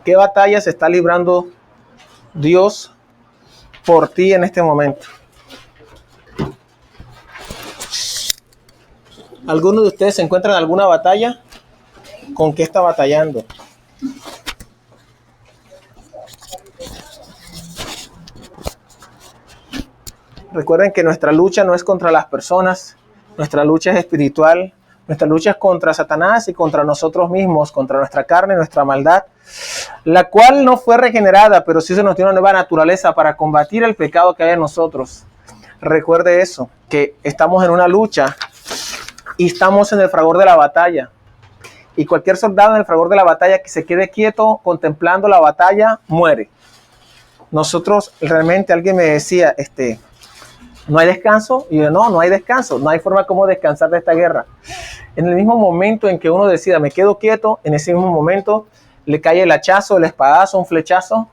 ¿Qué batalla se está librando Dios por ti en este momento? ¿Alguno de ustedes se encuentra en alguna batalla? ¿Con qué está batallando? Recuerden que nuestra lucha no es contra las personas, nuestra lucha es espiritual, nuestra lucha es contra Satanás y contra nosotros mismos, contra nuestra carne, nuestra maldad, la cual no fue regenerada, pero sí se nos dio una nueva naturaleza para combatir el pecado que hay en nosotros. Recuerde eso, que estamos en una lucha y estamos en el fragor de la batalla. Y cualquier soldado en el fragor de la batalla que se quede quieto contemplando la batalla, muere. Nosotros, realmente alguien me decía, ¿no hay descanso? Y yo, no hay descanso, no hay forma como descansar de esta guerra. En el mismo momento en que uno decida, me quedo quieto, en ese mismo momento le cae el hachazo, el espadazo, un flechazo,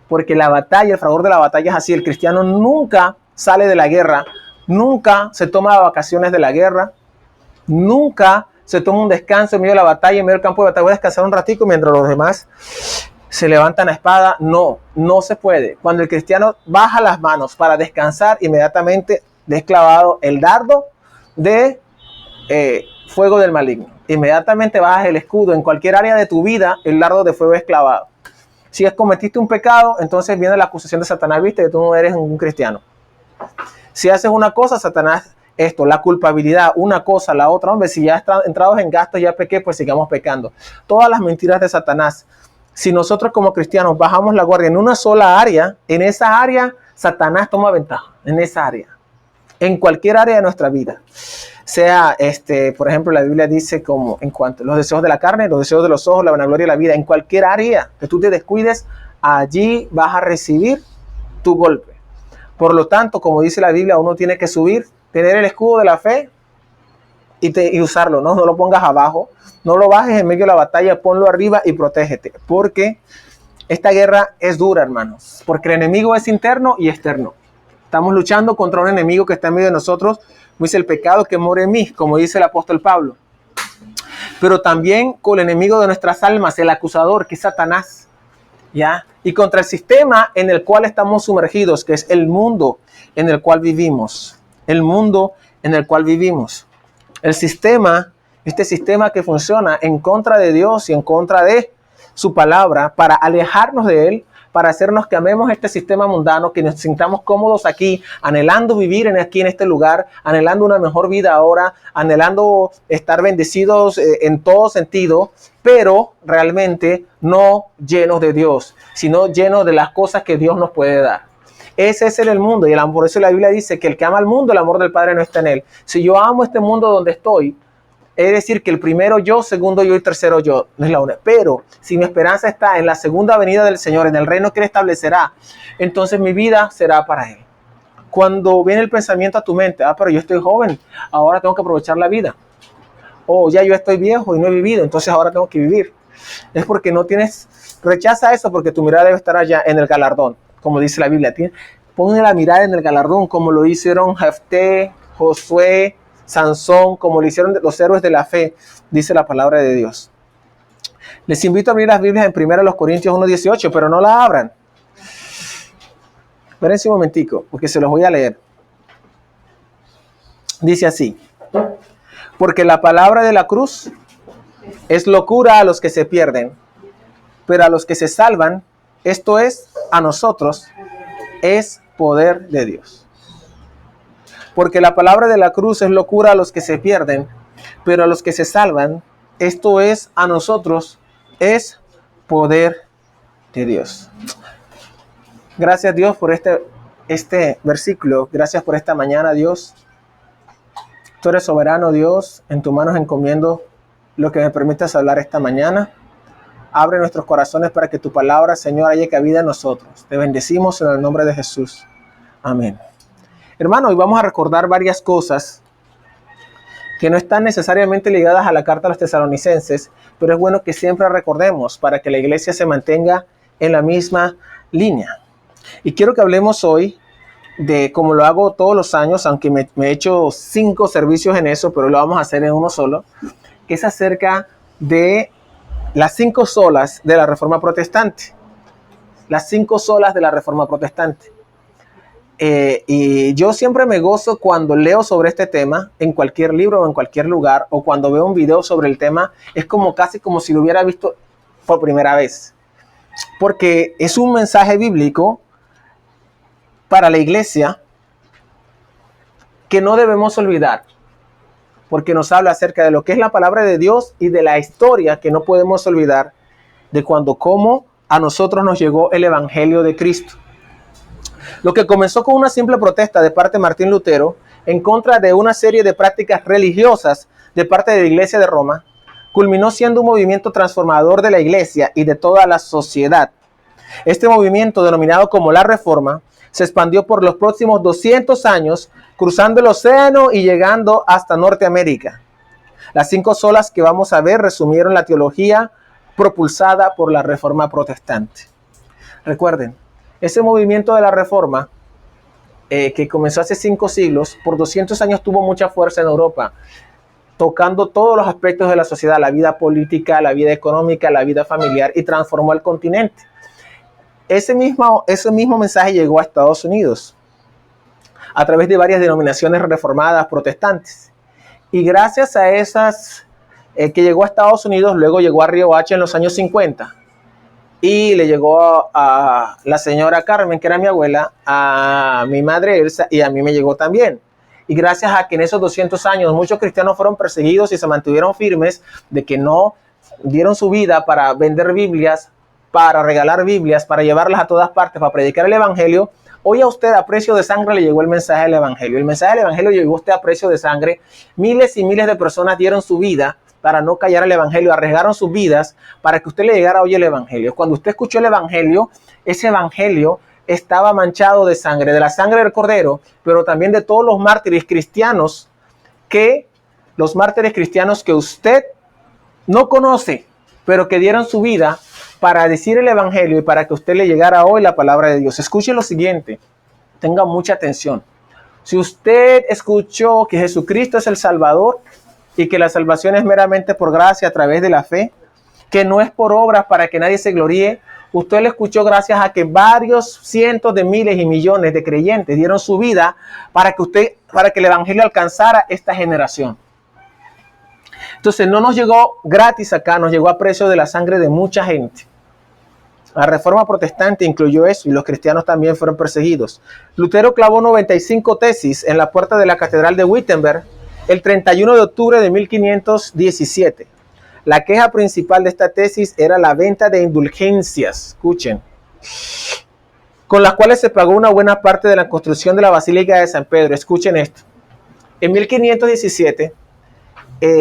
porque la batalla, el fragor de la batalla es así. El cristiano nunca sale de la guerra, nunca se toma vacaciones de la guerra, nunca se toma un descanso en medio de la batalla, en medio del campo de batalla. Voy a descansar un ratico mientras los demás se levantan la espada. No se puede. Cuando el cristiano baja las manos para descansar, inmediatamente es clavado el dardo de fuego del maligno. Inmediatamente bajas el escudo. En cualquier área de tu vida, el dardo de fuego es clavado. Si cometiste un pecado, entonces viene la acusación de Satanás, viste que tú no eres un cristiano. Si haces una cosa, Satanás, la culpabilidad, una cosa, la otra. Hombre, si ya están entrados en gastos, ya pequé, pues sigamos pecando. Todas las mentiras de Satanás. Si nosotros como cristianos bajamos la guardia en una sola área, en esa área Satanás toma ventaja, en esa área, en cualquier área de nuestra vida. Sea, por ejemplo, la Biblia dice como en cuanto a los deseos de la carne, los deseos de los ojos, la vanagloria de la vida, en cualquier área que tú te descuides, allí vas a recibir tu golpe. Por lo tanto, como dice la Biblia, uno tiene que subir, tener el escudo de la fe y usarlo, ¿no? No lo pongas abajo, no lo bajes en medio de la batalla, ponlo arriba y protégete, porque esta guerra es dura, hermanos, porque el enemigo es interno y externo. Estamos luchando contra un enemigo que está en medio de nosotros, como dice el pecado que mora en mí, como dice el apóstol Pablo, pero también con el enemigo de nuestras almas, el acusador, que es Satanás, ¿ya? Y contra el sistema en el cual estamos sumergidos, que es el mundo en el cual vivimos, el mundo en el cual vivimos. El sistema, este sistema que funciona en contra de Dios y en contra de su palabra, para alejarnos de Él, para hacernos que amemos este sistema mundano, que nos sintamos cómodos aquí, anhelando vivir aquí en este lugar, anhelando una mejor vida ahora, anhelando estar bendecidos en todo sentido, pero realmente no llenos de Dios, sino llenos de las cosas que Dios nos puede dar. Ese es el mundo, y por eso la Biblia dice que el que ama al mundo, el amor del Padre no está en él. Si yo amo este mundo donde estoy, es decir, que el primero yo, segundo yo y tercero yo, no es la una. Pero si mi esperanza está en la segunda venida del Señor, en el reino que Él establecerá, entonces mi vida será para Él. Cuando viene el pensamiento a tu mente, pero yo estoy joven, ahora tengo que aprovechar la vida. O ya yo estoy viejo y no he vivido, entonces ahora tengo que vivir. Es porque no tienes, rechaza eso, porque tu mirada debe estar allá en el galardón, como dice la Biblia. Pon la mirada en el galardón, como lo hicieron Jefté, Josué, Sansón, como lo hicieron los héroes de la fe, dice la palabra de Dios. Les invito a abrir las Biblias en 1 Corintios 1:18, pero no la abran. Espérense un momentico, porque se los voy a leer. Dice así: porque la palabra de la cruz es locura a los que se pierden, pero a los que se salvan, esto es, a nosotros, es poder de Dios. Porque la palabra de la cruz es locura a los que se pierden, pero a los que se salvan, esto es, a nosotros, es poder de Dios. Gracias, Dios, por este versículo. Gracias por esta mañana, Dios. Tú eres soberano, Dios. En tus manos encomiendo lo que me permitas hablar esta mañana. Abre nuestros corazones para que tu palabra, Señor, haya cabida en nosotros. Te bendecimos en el nombre de Jesús. Amén. Hermano, hoy vamos a recordar varias cosas que no están necesariamente ligadas a la carta a los tesalonicenses, pero es bueno que siempre recordemos para que la iglesia se mantenga en la misma línea. Y quiero que hablemos hoy de, como lo hago todos los años, aunque me he hecho 5 servicios en eso, pero lo vamos a hacer en uno solo, que es acerca de las 5 solas de la Reforma Protestante. Las 5 solas de la Reforma Protestante. Y yo siempre me gozo cuando leo sobre este tema en cualquier libro o en cualquier lugar, o cuando veo un video sobre el tema, es como casi como si lo hubiera visto por primera vez, porque es un mensaje bíblico para la iglesia que no debemos olvidar, porque nos habla acerca de lo que es la palabra de Dios y de la historia que no podemos olvidar de cómo a nosotros nos llegó el evangelio de Cristo. Lo que comenzó con una simple protesta de parte de Martín Lutero en contra de una serie de prácticas religiosas de parte de la Iglesia de Roma, culminó siendo un movimiento transformador de la Iglesia y de toda la sociedad. Este movimiento, denominado como la Reforma, se expandió por los próximos 200 años, cruzando el océano y llegando hasta Norteamérica. Las 5 solas que vamos a ver resumieron la teología propulsada por la Reforma Protestante. Recuerden, ese movimiento de la Reforma, que comenzó hace 5 siglos, por 200 años tuvo mucha fuerza en Europa, tocando todos los aspectos de la sociedad, la vida política, la vida económica, la vida familiar, y transformó el continente. Ese mismo mensaje llegó a Estados Unidos a través de varias denominaciones reformadas protestantes. Y gracias a esas que llegó a Estados Unidos, luego llegó a Río Hacha en los años 50. Y le llegó a la señora Carmen, que era mi abuela, a mi madre Elsa, y a mí me llegó también. Y gracias a que en esos 200 años muchos cristianos fueron perseguidos y se mantuvieron firmes de que no dieron su vida para vender Biblias, para regalar Biblias, para llevarlas a todas partes, para predicar el evangelio, hoy a usted a precio de sangre le llegó el mensaje del evangelio. El mensaje del evangelio llegó a usted a precio de sangre. Miles y miles de personas dieron su vida para no callar el evangelio, arriesgaron sus vidas para que usted le llegara hoy el evangelio. Cuando usted escuchó el evangelio, ese evangelio estaba manchado de sangre, de la sangre del Cordero, pero también de todos los mártires cristianos que usted no conoce, pero que dieron su vida para decir el evangelio y para que usted le llegara hoy la palabra de Dios. Escuche lo siguiente, tenga mucha atención. Si usted escuchó que Jesucristo es el Salvador y que la salvación es meramente por gracia a través de la fe, que no es por obras para que nadie se gloríe, usted lo escuchó gracias a que varios cientos de miles y millones de creyentes dieron su vida para que el evangelio alcanzara esta generación. Entonces no nos llegó gratis acá, nos llegó a precio de la sangre de mucha gente. La Reforma Protestante incluyó eso y los cristianos también fueron perseguidos. Lutero clavó 95 tesis en la puerta de la Catedral de Wittenberg el 31 de octubre de 1517. La queja principal de esta tesis era la venta de indulgencias, escuchen, con las cuales se pagó una buena parte de la construcción de la Basílica de San Pedro. Escuchen esto. En 1517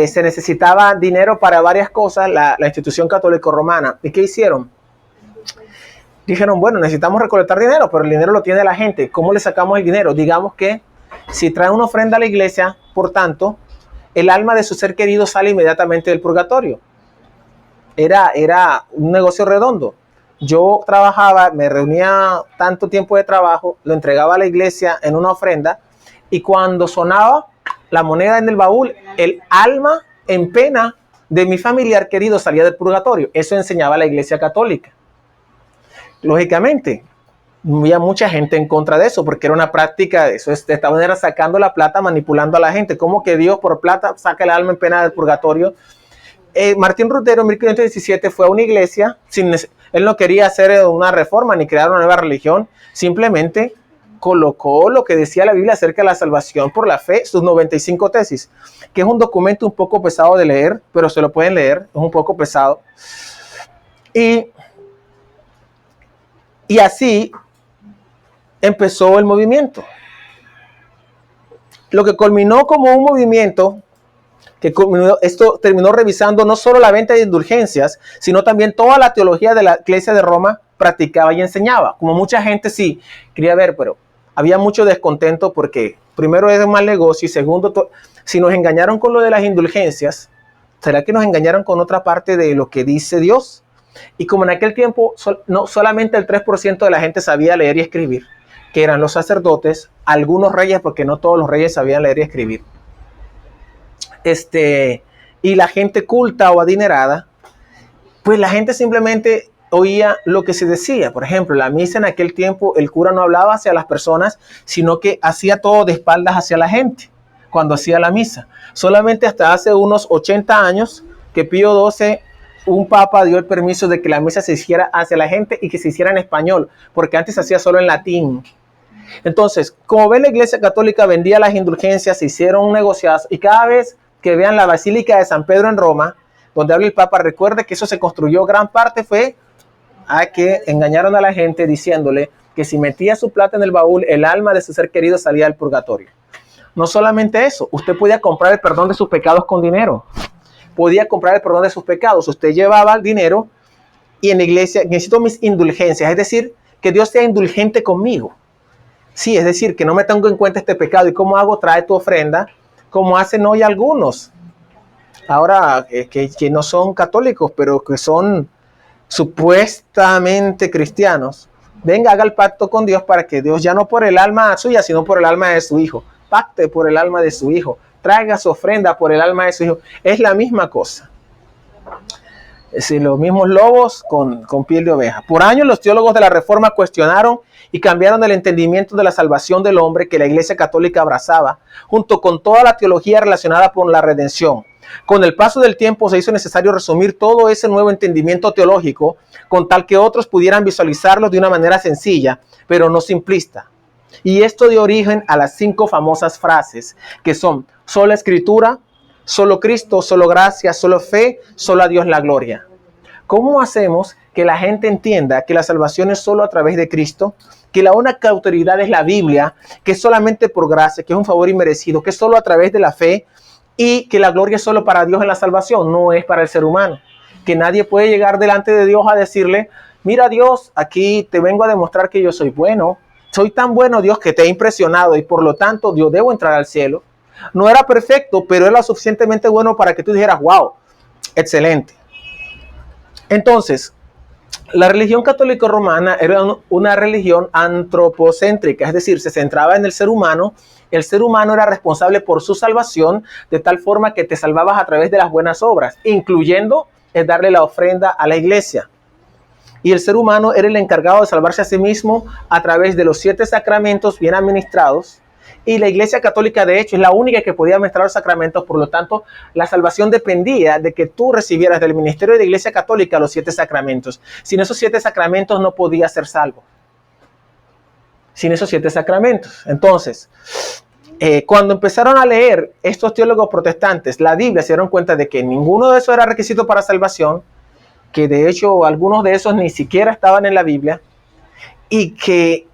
se necesitaba dinero para varias cosas, la institución católica romana. ¿Y qué hicieron? Dijeron, bueno, necesitamos recolectar dinero, pero el dinero lo tiene la gente. ¿Cómo le sacamos el dinero? Digamos que si trae una ofrenda a la iglesia, por tanto, el alma de su ser querido sale inmediatamente del purgatorio. Era un negocio redondo. Yo trabajaba, me reunía tanto tiempo de trabajo, lo entregaba a la iglesia en una ofrenda, y cuando sonaba la moneda en el baúl, el alma en pena de mi familiar querido salía del purgatorio. Eso enseñaba la iglesia católica. Lógicamente, había mucha gente en contra de eso, porque era una práctica de eso. De esta manera sacando la plata, manipulando a la gente. ¿Cómo que Dios por plata saca el alma en pena del purgatorio? Martín Lutero en 1517 fue a una iglesia, él no quería hacer una reforma ni crear una nueva religión, simplemente colocó lo que decía la Biblia acerca de la salvación por la fe, sus 95 tesis, que es un documento un poco pesado de leer, pero se lo pueden leer, es un poco pesado. Y así empezó el movimiento. Lo que culminó como un movimiento, esto terminó revisando no solo la venta de indulgencias, sino también toda la teología de la Iglesia de Roma practicaba y enseñaba. Como mucha gente sí quería ver, pero había mucho descontento porque primero es un mal negocio y segundo, si nos engañaron con lo de las indulgencias, ¿será que nos engañaron con otra parte de lo que dice Dios? Y como en aquel tiempo no solamente el 3% de la gente sabía leer y escribir, que eran los sacerdotes, algunos reyes, porque no todos los reyes sabían leer y escribir, y la gente culta o adinerada, pues la gente simplemente oía lo que se decía. Por ejemplo, la misa en aquel tiempo, el cura no hablaba hacia las personas, sino que hacía todo de espaldas hacia la gente cuando hacía la misa. Solamente hasta hace unos 80 años que Pío XII, un papa, dio el permiso de que la misa se hiciera hacia la gente y que se hiciera en español, porque antes se hacía solo en latín. Entonces, como ven, la Iglesia Católica vendía las indulgencias, se hicieron negociados, y cada vez que vean la Basílica de San Pedro en Roma, donde habla el Papa, recuerde que eso se construyó, gran parte fue a que engañaron a la gente diciéndole que si metía su plata en el baúl, el alma de su ser querido salía del purgatorio. No solamente eso, usted podía comprar el perdón de sus pecados con dinero. Podía comprar el perdón de sus pecados. Usted llevaba el dinero y en la iglesia, necesito mis indulgencias, es decir, que Dios sea indulgente conmigo. Sí, es decir, que no me tengo en cuenta este pecado. ¿Y cómo hago? Trae tu ofrenda, como hacen hoy algunos. Ahora, que no son católicos, pero que son supuestamente cristianos. Venga, haga el pacto con Dios para que Dios ya no por el alma suya, sino por el alma de su hijo. Pacte por el alma de su hijo. Traiga su ofrenda por el alma de su hijo. Es la misma cosa. Es decir, los mismos lobos con piel de oveja. Por años los teólogos de la Reforma cuestionaron y cambiaron el entendimiento de la salvación del hombre que la Iglesia Católica abrazaba, junto con toda la teología relacionada con la redención. Con el paso del tiempo se hizo necesario resumir todo ese nuevo entendimiento teológico con tal que otros pudieran visualizarlo de una manera sencilla, pero no simplista. Y esto dio origen a las 5 famosas frases que son: sola Escritura, solo Cristo, solo gracia, solo fe, solo a Dios la gloria. ¿Cómo hacemos que la gente entienda que la salvación es solo a través de Cristo? Que la única autoridad es la Biblia, que es solamente por gracia, que es un favor inmerecido, que es solo a través de la fe, y que la gloria es solo para Dios en la salvación, no es para el ser humano. Que nadie puede llegar delante de Dios a decirle: mira Dios, aquí te vengo a demostrar que yo soy bueno. Soy tan bueno, Dios, que te he impresionado y por lo tanto yo debo entrar al cielo. No era perfecto, pero era suficientemente bueno para que tú dijeras: wow, excelente. Entonces, la religión católica romana era una religión antropocéntrica, es decir, se centraba en el ser humano. El ser humano era responsable por su salvación, de tal forma que te salvabas a través de las buenas obras, incluyendo darle la ofrenda a la iglesia. Y el ser humano era el encargado de salvarse a sí mismo a través de los 7 sacramentos bien administrados. Y la Iglesia Católica, de hecho, es la única que podía administrar los sacramentos. Por lo tanto, la salvación dependía de que tú recibieras del ministerio de la Iglesia Católica los 7 sacramentos. Sin esos 7 sacramentos no podías ser salvo. Sin esos 7 sacramentos. Entonces, cuando empezaron a leer estos teólogos protestantes la Biblia, se dieron cuenta de que ninguno de esos era requisito para salvación, que de hecho algunos de esos ni siquiera estaban en la Biblia, y que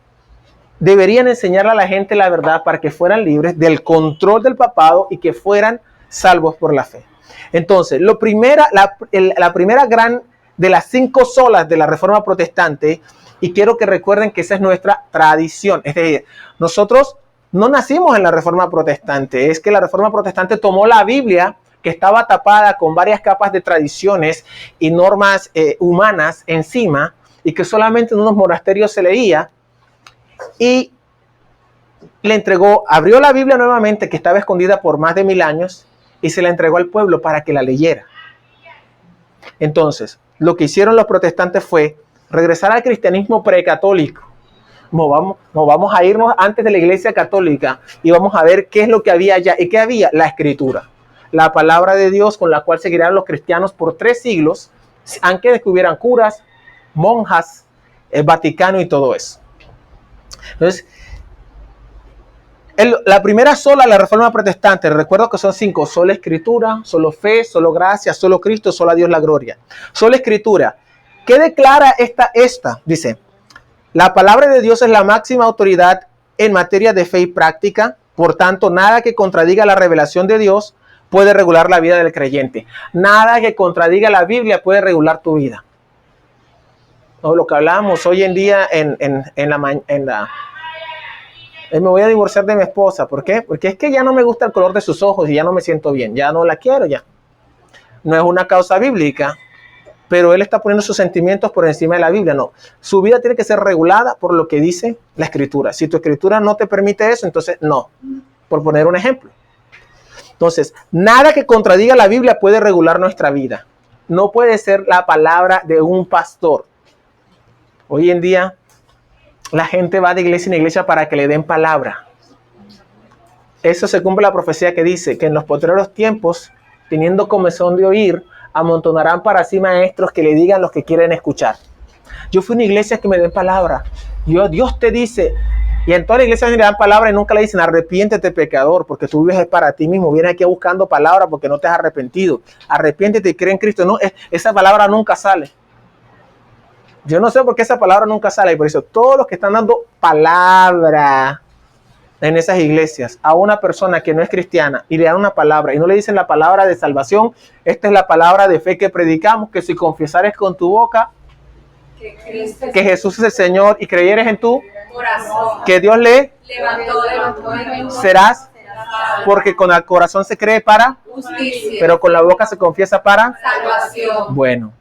deberían enseñarle a la gente la verdad para que fueran libres del control del papado y que fueran salvos por la fe. Entonces, la primera gran de las 5 solas de la Reforma Protestante, y quiero que recuerden que esa es nuestra tradición, es decir, nosotros no nacimos en la Reforma Protestante, es que la Reforma Protestante tomó la Biblia, que estaba tapada con varias capas de tradiciones y normas humanas encima, y que solamente en unos monasterios se leía, y le entregó, abrió la Biblia nuevamente, que estaba escondida por más de 1000 años, y se la entregó al pueblo para que la leyera. Entonces, lo que hicieron los protestantes fue regresar al cristianismo precatólico. Nos vamos a irnos antes de la Iglesia Católica y vamos a ver qué es lo que había allá. ¿Y qué había? La Escritura, la palabra de Dios, con la cual seguirán los cristianos por 3 siglos, antes de que hubieran curas, monjas, el Vaticano y todo eso. Entonces, la primera sola, la Reforma Protestante, recuerdo que son 5: sola Escritura, solo fe, solo gracia, solo Cristo, solo a Dios la gloria. Sola Escritura. ¿Qué declara esta? Dice: la palabra de Dios es la máxima autoridad en materia de fe y práctica, por tanto, nada que contradiga la revelación de Dios puede regular la vida del creyente. Nada que contradiga la Biblia puede regular tu vida. O lo que hablamos hoy en día me voy a divorciar de mi esposa. ¿Por qué? Porque es que ya no me gusta el color de sus ojos y ya no me siento bien. Ya no la quiero ya. No es una causa bíblica, pero él está poniendo sus sentimientos por encima de la Biblia. No, su vida tiene que ser regulada por lo que dice la Escritura. Si tu Escritura no te permite eso, entonces no. Por poner un ejemplo. Entonces, nada que contradiga la Biblia puede regular nuestra vida. no puede ser la palabra de un pastor. Hoy en día la gente va de iglesia en iglesia para que le den palabra. Eso se cumple la profecía que dice que en los postreros tiempos, teniendo comezón de oír, amontonarán para sí maestros que le digan lo que quieren escuchar. Yo fui a una iglesia que me den palabra. Dios te dice, y en toda la iglesia le dan palabra y nunca le dicen arrepiéntete pecador, porque tú vives para ti mismo. Vienes aquí buscando palabra porque no te has arrepentido. Arrepiéntete y cree en Cristo. No, esa palabra nunca sale. Yo no sé por qué esa palabra nunca sale. Y por eso todos los que están dando palabra en esas iglesias a una persona que no es cristiana y le dan una palabra y no le dicen la palabra de salvación, esta es la palabra de fe que predicamos, que si confesares con tu boca que Jesús es el Señor y creyeres en tu corazón que Dios le levantó de los muertos, serás, porque con el corazón se cree para justicia, pero con la boca se confiesa para salvación. Bueno,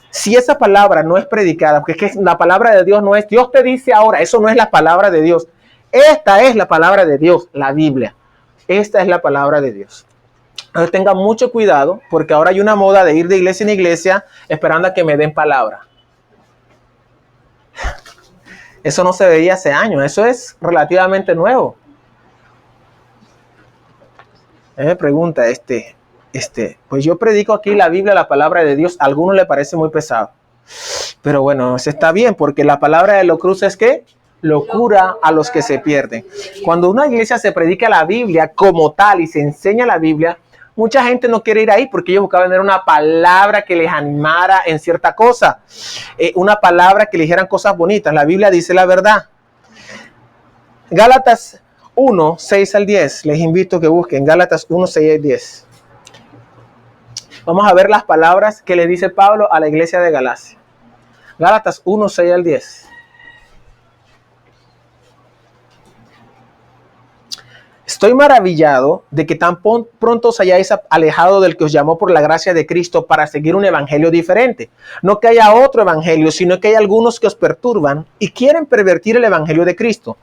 si esa palabra no es predicada, porque es que la palabra de Dios no es, Dios te dice ahora, eso no es la palabra de Dios. Esta es la palabra de Dios, la Biblia. Esta es la palabra de Dios. Entonces tengan mucho cuidado, porque ahora hay una moda de ir de iglesia en iglesia esperando a que me den palabra. Eso no se veía hace años, eso es relativamente nuevo. Me pregunta, pues yo predico aquí la Biblia, la palabra de Dios, a algunos le parece muy pesado. Pero bueno, eso está bien, porque la palabra de los cruces es ¿qué? Locura a los que se pierden. Cuando una iglesia se predica la Biblia como tal y se enseña la Biblia, mucha gente no quiere ir ahí porque ellos buscaban tener una palabra que les animara en cierta cosa, una palabra que les dijeran cosas bonitas. La Biblia dice la verdad. Gálatas 1, 6 al 10. Les invito a que busquen Gálatas 1, 6 al 10. Vamos a ver las palabras que le dice Pablo a la iglesia de Galacia. Gálatas 1, 6 al 10. Estoy maravillado de que tan pronto os hayáis alejado del que os llamó por la gracia de Cristo para seguir un evangelio diferente. No que haya otro evangelio, sino que hay algunos que os perturban y quieren pervertir el evangelio de Cristo.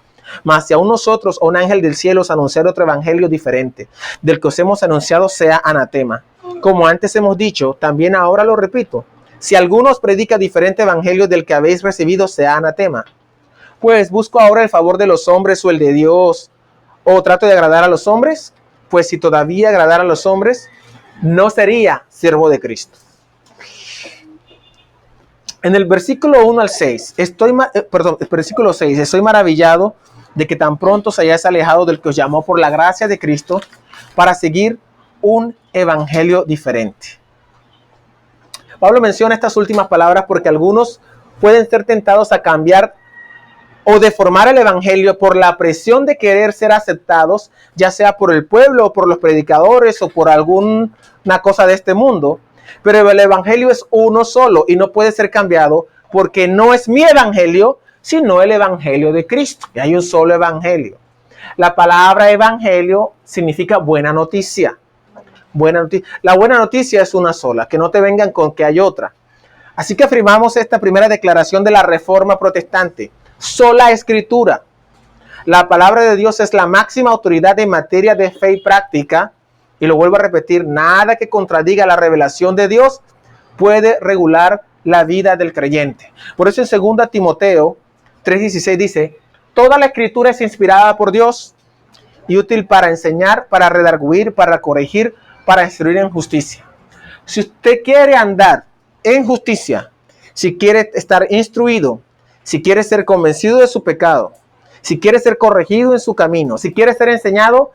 Mas si aún nosotros o un ángel del cielo os anunciara otro evangelio diferente, del que os hemos anunciado sea anatema. Como antes hemos dicho, también ahora lo repito. Si alguno os predica diferente evangelio del que habéis recibido, sea anatema. Pues busco ahora el favor de los hombres o el de Dios, o trato de agradar a los hombres, pues si todavía agradara a los hombres, no sería siervo de Cristo. En el versículo 1 al 6, versículo 6, estoy maravillado de que tan pronto se hayáis alejado del que os llamó por la gracia de Cristo para seguir un evangelio diferente. Pablo menciona estas últimas palabras porque algunos pueden ser tentados a cambiar o deformar el evangelio por la presión de querer ser aceptados, ya sea por el pueblo o por los predicadores o por alguna cosa de este mundo. Pero el evangelio es uno solo y no puede ser cambiado porque no es mi evangelio, sino el evangelio de Cristo. Y hay un solo evangelio. La palabra evangelio significa buena noticia. Buena noticia. La buena noticia es una sola, que no te vengan con que hay otra. Así que afirmamos esta primera declaración de la Reforma Protestante. Sola escritura. La palabra de Dios es la máxima autoridad en materia de fe y práctica. Y lo vuelvo a repetir, nada que contradiga la revelación de Dios puede regular la vida del creyente. Por eso en 2 Timoteo 3:16 dice, toda la escritura es inspirada por Dios y útil para enseñar, para redarguir, para corregir, para instruir en justicia. Si usted quiere andar en justicia, si quiere estar instruido, si quiere ser convencido de su pecado, si quiere ser corregido en su camino, si quiere ser enseñado,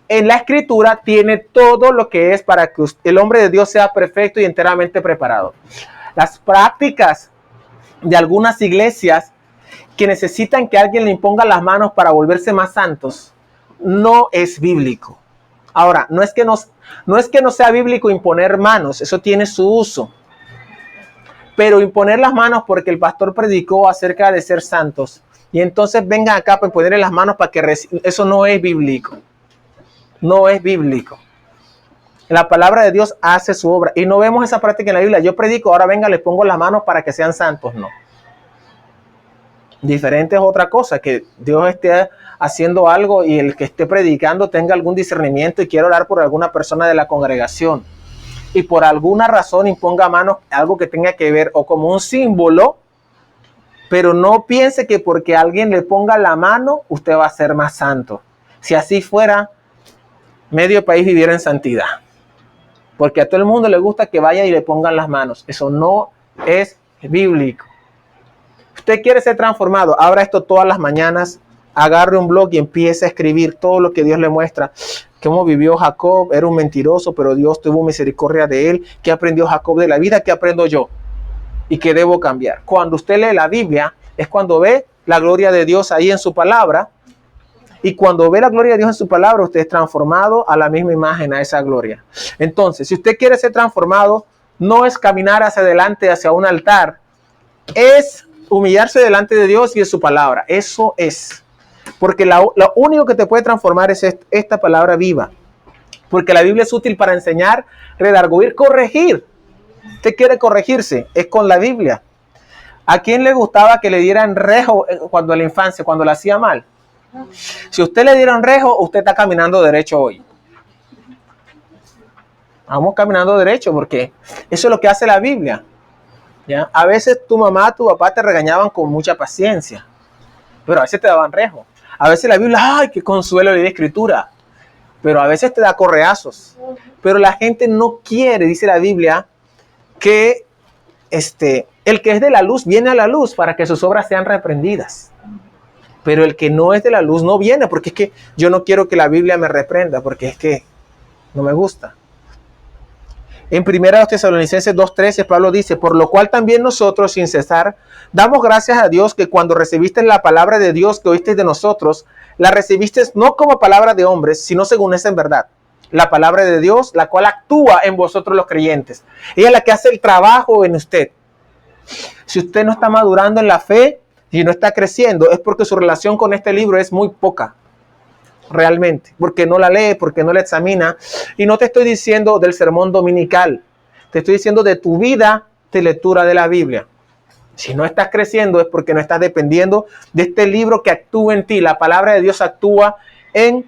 en la escritura tiene todo lo que es para que el hombre de Dios sea perfecto y enteramente preparado. Las prácticas de algunas iglesias que necesitan que alguien le imponga las manos para volverse más santos, no es bíblico. Ahora, no es que no sea bíblico imponer manos, eso tiene su uso. Pero imponer las manos porque el pastor predicó acerca de ser santos y entonces vengan acá para ponerle las manos para que eso no es bíblico. No es bíblico. La palabra de Dios hace su obra y no vemos esa práctica en la Biblia. Yo predico, ahora venga, les pongo las manos para que sean santos. No. Diferente es otra cosa, que Dios esté haciendo algo y el que esté predicando tenga algún discernimiento y quiera orar por alguna persona de la congregación. y por alguna razón imponga manos algo que tenga que ver o como un símbolo, pero no piense que porque alguien le ponga la mano, usted va a ser más santo. Si así fuera, medio país viviera en santidad. Porque a todo el mundo le gusta que vaya y le pongan las manos. Eso no es bíblico. Usted quiere ser transformado, abra esto todas las mañanas, agarre un blog y empiece a escribir todo lo que Dios le muestra. Cómo vivió Jacob, era un mentiroso, pero Dios tuvo misericordia de él. ¿Qué aprendió Jacob de la vida? ¿Qué aprendo yo? ¿Y qué debo cambiar? Cuando usted lee la Biblia, es cuando ve la gloria de Dios ahí en su palabra. Y cuando ve la gloria de Dios en su palabra, usted es transformado a la misma imagen, a esa gloria. Entonces, si usted quiere ser transformado, no es caminar hacia adelante, hacia un altar. Es humillarse delante de Dios y de su palabra. Eso es. Porque lo único que te puede transformar es esta palabra viva. Porque la Biblia es útil para enseñar, redarguir, corregir. Usted quiere corregirse, es con la Biblia. ¿A quién le gustaba que le dieran rejo cuando en la infancia, cuando la hacía mal? Si usted le dieron rejo, usted está caminando derecho hoy. Vamos caminando derecho porque eso es lo que hace la Biblia. ¿Ya? A veces tu mamá, tu papá te regañaban con mucha paciencia, pero a veces te daban rejo. A veces la Biblia, ¡ay, qué consuelo leer escritura! Pero a veces te da correazos. Pero la gente no quiere, dice la Biblia, que el que es de la luz viene a la luz para que sus obras sean reprendidas. Pero el que no es de la luz no viene, porque es que yo no quiero que la Biblia me reprenda, porque es que no me gusta. En 1 Tesalonicenses 2:13, Pablo dice, por lo cual también nosotros, sin cesar, damos gracias a Dios que cuando recibiste la palabra de Dios que oíste de nosotros, la recibiste no como palabra de hombres, sino según es en verdad. La palabra de Dios, la cual actúa en vosotros los creyentes. Ella es la que hace el trabajo en usted. Si usted no está madurando en la fe y no está creciendo, es porque su relación con este libro es muy poca. Realmente, porque no la lee, porque no la examina. Y no te estoy diciendo del sermón dominical, te estoy diciendo de tu vida de lectura de la Biblia. Si no estás creciendo es porque no estás dependiendo de este libro que actúa en ti. La palabra de Dios actúa en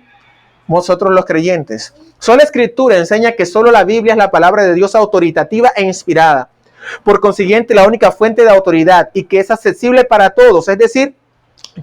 vosotros los creyentes. Sola Escritura enseña que solo la Biblia es la palabra de Dios autoritativa e inspirada. Por consiguiente, la única fuente de autoridad y que es accesible para todos, es decir,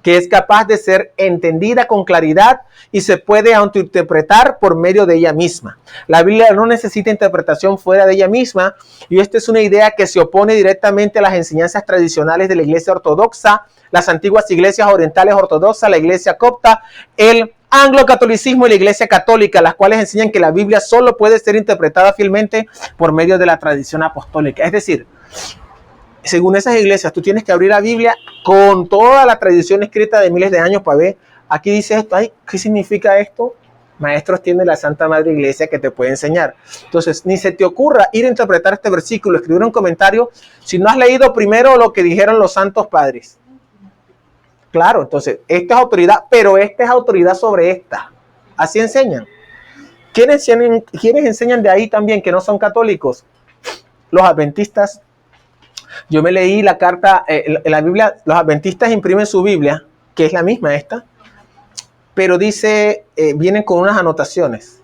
que es capaz de ser entendida con claridad y se puede autointerpretar por medio de ella misma. La Biblia no necesita interpretación fuera de ella misma, y esta es una idea que se opone directamente a las enseñanzas tradicionales de la Iglesia Ortodoxa, las antiguas iglesias orientales ortodoxas, la Iglesia copta, el anglo-catolicismo y la Iglesia católica, las cuales enseñan que la Biblia solo puede ser interpretada fielmente por medio de la tradición apostólica. Es decir, según esas iglesias, tú tienes que abrir la Biblia con toda la tradición escrita de miles de años para ver, aquí dice esto, ay, ¿qué significa esto? Maestros tiene la Santa Madre Iglesia que te puede enseñar. Entonces, ni se te ocurra ir a interpretar este versículo, escribir un comentario, si no has leído primero lo que dijeron los santos padres. Claro, entonces, esta es autoridad, pero esta es autoridad sobre esta. Así enseñan. ¿Quiénes enseñan de ahí también que no son católicos? Los adventistas. Yo me leí la carta, en la Biblia, los adventistas imprimen su Biblia, que es la misma esta, pero dice, vienen con unas anotaciones.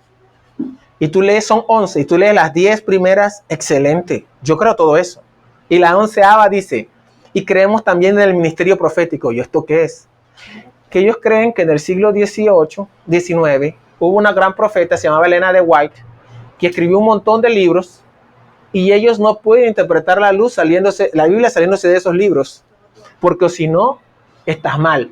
Y tú lees, son 11, y tú lees las 10 primeras, excelente. Yo creo todo eso. Y la 11ª dice, y creemos también en el ministerio profético. ¿Y esto qué es? Que ellos creen que en el siglo XVIII, XIX, hubo una gran profeta, se llamaba Elena de White, que escribió un montón de libros, y ellos no pueden interpretar la Biblia saliéndose de esos libros, porque si no, estás mal.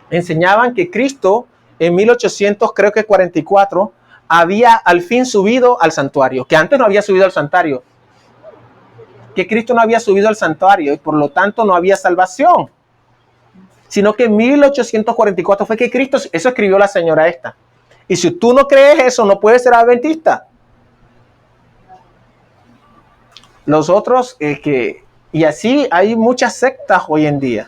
Enseñaban que Cristo en 1844 había al fin subido al santuario, que antes no había subido al santuario, que Cristo no había subido al santuario y por lo tanto no había salvación, sino que en 1844 fue que Cristo, eso escribió la señora esta. Y si tú no crees eso, no puedes ser adventista. Los otros, y así hay muchas sectas hoy en día.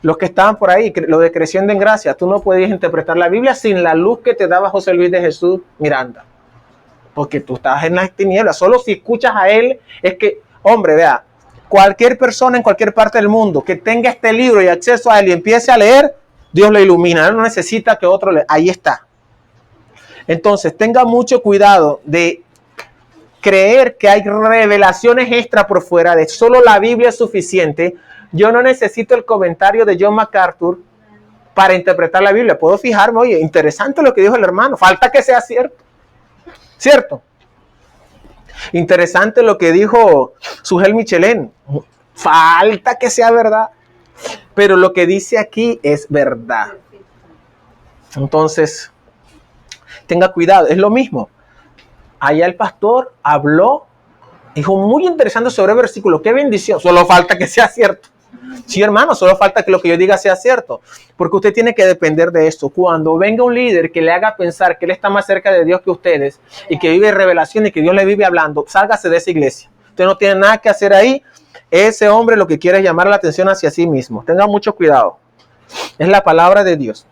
Los que estaban por ahí, lo de Creciendo en Gracia, tú no puedes interpretar la Biblia sin la luz que te daba José Luis de Jesús Miranda. Porque tú estás en las tinieblas. Solo si escuchas a él, es que, hombre, vea, cualquier persona en cualquier parte del mundo que tenga este libro y acceso a él y empiece a leer, Dios le ilumina. Él no necesita que otro le... Ahí está. Entonces, tenga mucho cuidado de creer que hay revelaciones extra por fuera de solo la Biblia es suficiente. Yo no necesito el comentario de John MacArthur para interpretar la Biblia. Puedo fijarme, oye, interesante lo que dijo el hermano, falta que sea cierto. ¿Cierto? Interesante lo que dijo Sujel Michelén, falta que sea verdad. Pero lo que dice aquí es verdad. Entonces, tenga cuidado, es lo mismo. Allá el pastor habló, dijo muy interesante sobre el versículo. Qué bendición. Solo falta que sea cierto. Sí, hermano, solo falta que lo que yo diga sea cierto. Porque usted tiene que depender de esto. Cuando venga un líder que le haga pensar que él está más cerca de Dios que ustedes y que vive revelación y que Dios le vive hablando, sálgase de esa iglesia. Usted no tiene nada que hacer ahí. Ese hombre lo que quiere es llamar la atención hacia sí mismo. Tenga mucho cuidado. Es la palabra de Dios.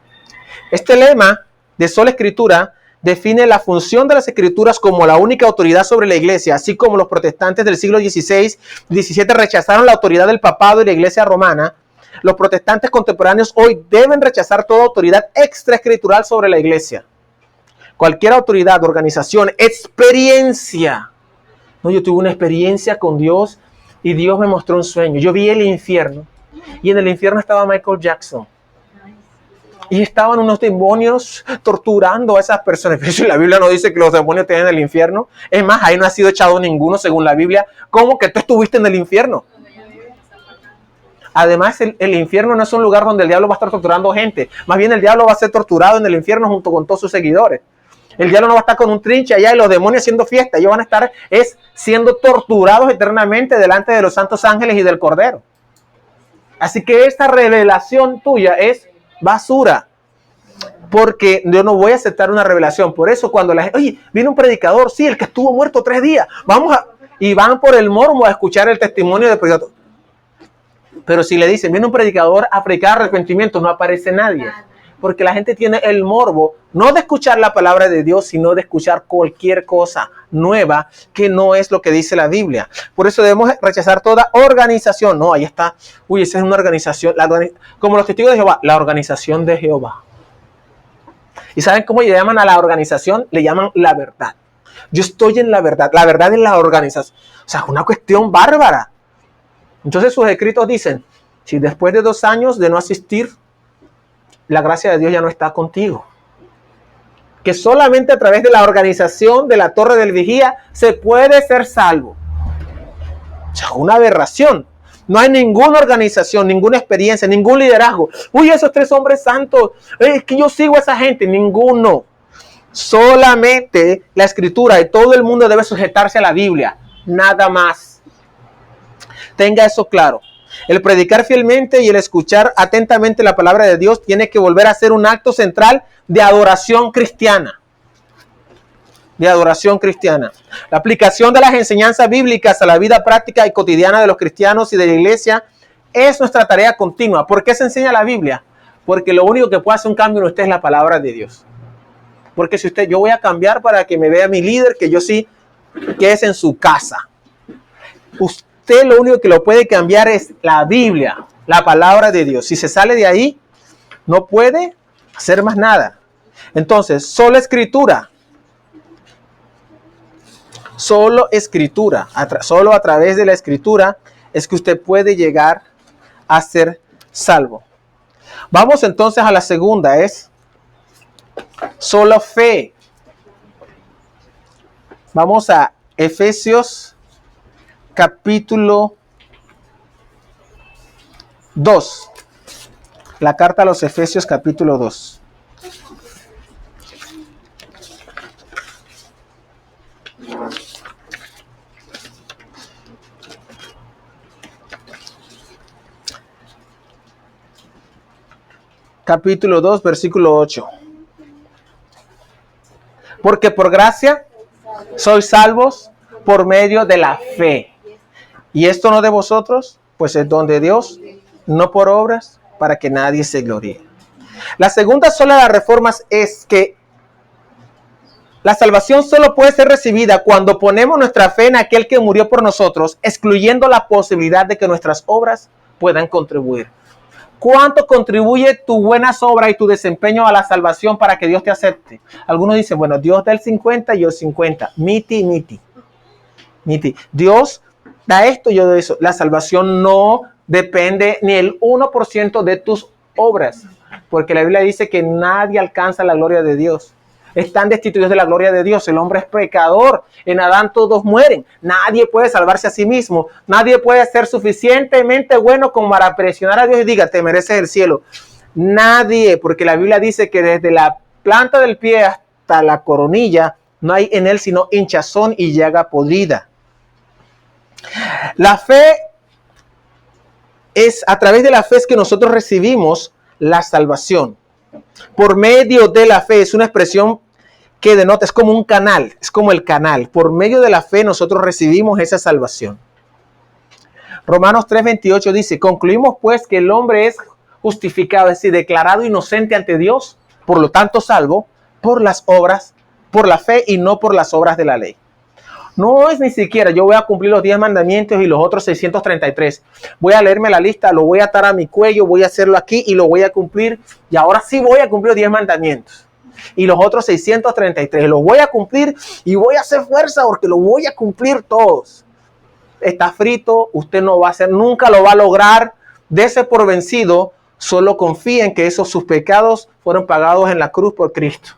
Este lema de sola escritura define la función de las escrituras como la única autoridad sobre la iglesia, así como los protestantes del siglo XVI y XVII rechazaron la autoridad del papado y la iglesia romana. Los protestantes contemporáneos hoy deben rechazar toda autoridad extraescritural sobre la iglesia. Cualquier autoridad, organización, experiencia. No, yo tuve una experiencia con Dios y Dios me mostró un sueño. Yo vi el infierno y en el infierno estaba Michael Jackson. Y estaban unos demonios torturando a esas personas. Pero la Biblia no dice que los demonios tienen el infierno. Es más, ahí no ha sido echado ninguno según la Biblia. ¿Cómo que tú estuviste en el infierno? Además, el infierno no es un lugar donde el diablo va a estar torturando gente. Más bien el diablo va a ser torturado en el infierno junto con todos sus seguidores. El diablo no va a estar con un trinche allá y los demonios haciendo fiesta. Ellos van a estar siendo torturados eternamente delante de los santos ángeles y del Cordero. Así que esta revelación tuya es basura, porque yo no voy a aceptar una revelación. Por eso cuando la gente, oye, viene un predicador, sí, el que estuvo muerto 3 días, y van por el morbo a escuchar el testimonio del predicador. Pero si le dicen, viene un predicador a predicar arrepentimiento, no aparece nadie, porque la gente tiene el morbo, no de escuchar la palabra de Dios, sino de escuchar cualquier cosa nueva que no es lo que dice la Biblia. Por eso debemos rechazar toda organización. No, ahí está. Uy, esa es una organización. Como los testigos de Jehová, la organización de Jehová. ¿Y saben cómo le llaman a la organización? Le llaman la verdad. Yo estoy en la verdad. La verdad es la organización. O sea, es una cuestión bárbara. Entonces sus escritos dicen, si después de 2 años de no asistir, la gracia de Dios ya no está contigo. Que solamente a través de la organización de la Torre del Vigía se puede ser salvo. O sea, una aberración. No hay ninguna organización, ninguna experiencia, ningún liderazgo. Uy, esos 3 hombres santos, es que yo sigo a esa gente. Ninguno. Solamente la Escritura y todo el mundo debe sujetarse a la Biblia. Nada más. Tenga eso claro. El predicar fielmente y el escuchar atentamente la palabra de Dios tiene que volver a ser un acto central de adoración cristiana. De adoración cristiana. La aplicación de las enseñanzas bíblicas a la vida práctica y cotidiana de los cristianos y de la iglesia es nuestra tarea continua. ¿Por qué se enseña la Biblia? Porque lo único que puede hacer un cambio en usted es la palabra de Dios. Porque si yo voy a cambiar para que me vea mi líder, que yo sí, que es en su casa. Usted lo único que lo puede cambiar es la Biblia, la palabra de Dios. Si se sale de ahí, no puede hacer más nada. Entonces, solo escritura. Solo escritura. Solo a través de la escritura es que usted puede llegar a ser salvo. Vamos entonces a la segunda, es solo fe. Vamos a Efesios capítulo 2. La carta a los Efesios capítulo 2. Capítulo 2, versículo 8. Porque por gracia sois salvos por medio de la fe. Y esto no de vosotros, pues es don de Dios, no por obras, para que nadie se gloríe. La segunda sola de las reformas es que la salvación solo puede ser recibida cuando ponemos nuestra fe en aquel que murió por nosotros, excluyendo la posibilidad de que nuestras obras puedan contribuir. ¿Cuánto contribuye tu buenas obras y tu desempeño a la salvación para que Dios te acepte? Algunos dicen, bueno, Dios da el 50 y yo el 50. Miti. Dios da esto y yo doy eso. La salvación no depende ni el 1% de tus obras, porque la Biblia dice que nadie alcanza la gloria de Dios. Están destituidos de la gloria de Dios. El hombre es pecador. En Adán todos mueren. Nadie puede salvarse a sí mismo. Nadie puede ser suficientemente bueno como para presionar a Dios y diga, te mereces el cielo. Nadie, porque la Biblia dice que desde la planta del pie hasta la coronilla no hay en él sino hinchazón y llaga podrida. La fe es, a través de la fe es que nosotros recibimos la salvación. Por medio de la fe, es una expresión que denota, es como un canal, es como el canal. Por medio de la fe nosotros recibimos esa salvación. Romanos 3:28 dice, concluimos pues que el hombre es justificado, es decir, declarado inocente ante Dios, por lo tanto salvo, por las obras, por la fe y no por las obras de la ley. No es ni siquiera yo voy a cumplir los 10 mandamientos y los otros 633. Voy a leerme la lista, lo voy a atar a mi cuello, voy a hacerlo aquí y lo voy a cumplir. Y ahora sí voy a cumplir los 10 mandamientos. Y los otros 633 los voy a cumplir y voy a hacer fuerza porque los voy a cumplir todos. Está frito, usted no va a hacer, nunca lo va a lograr. Dese por vencido, solo confíe en que esos sus pecados fueron pagados en la cruz por Cristo.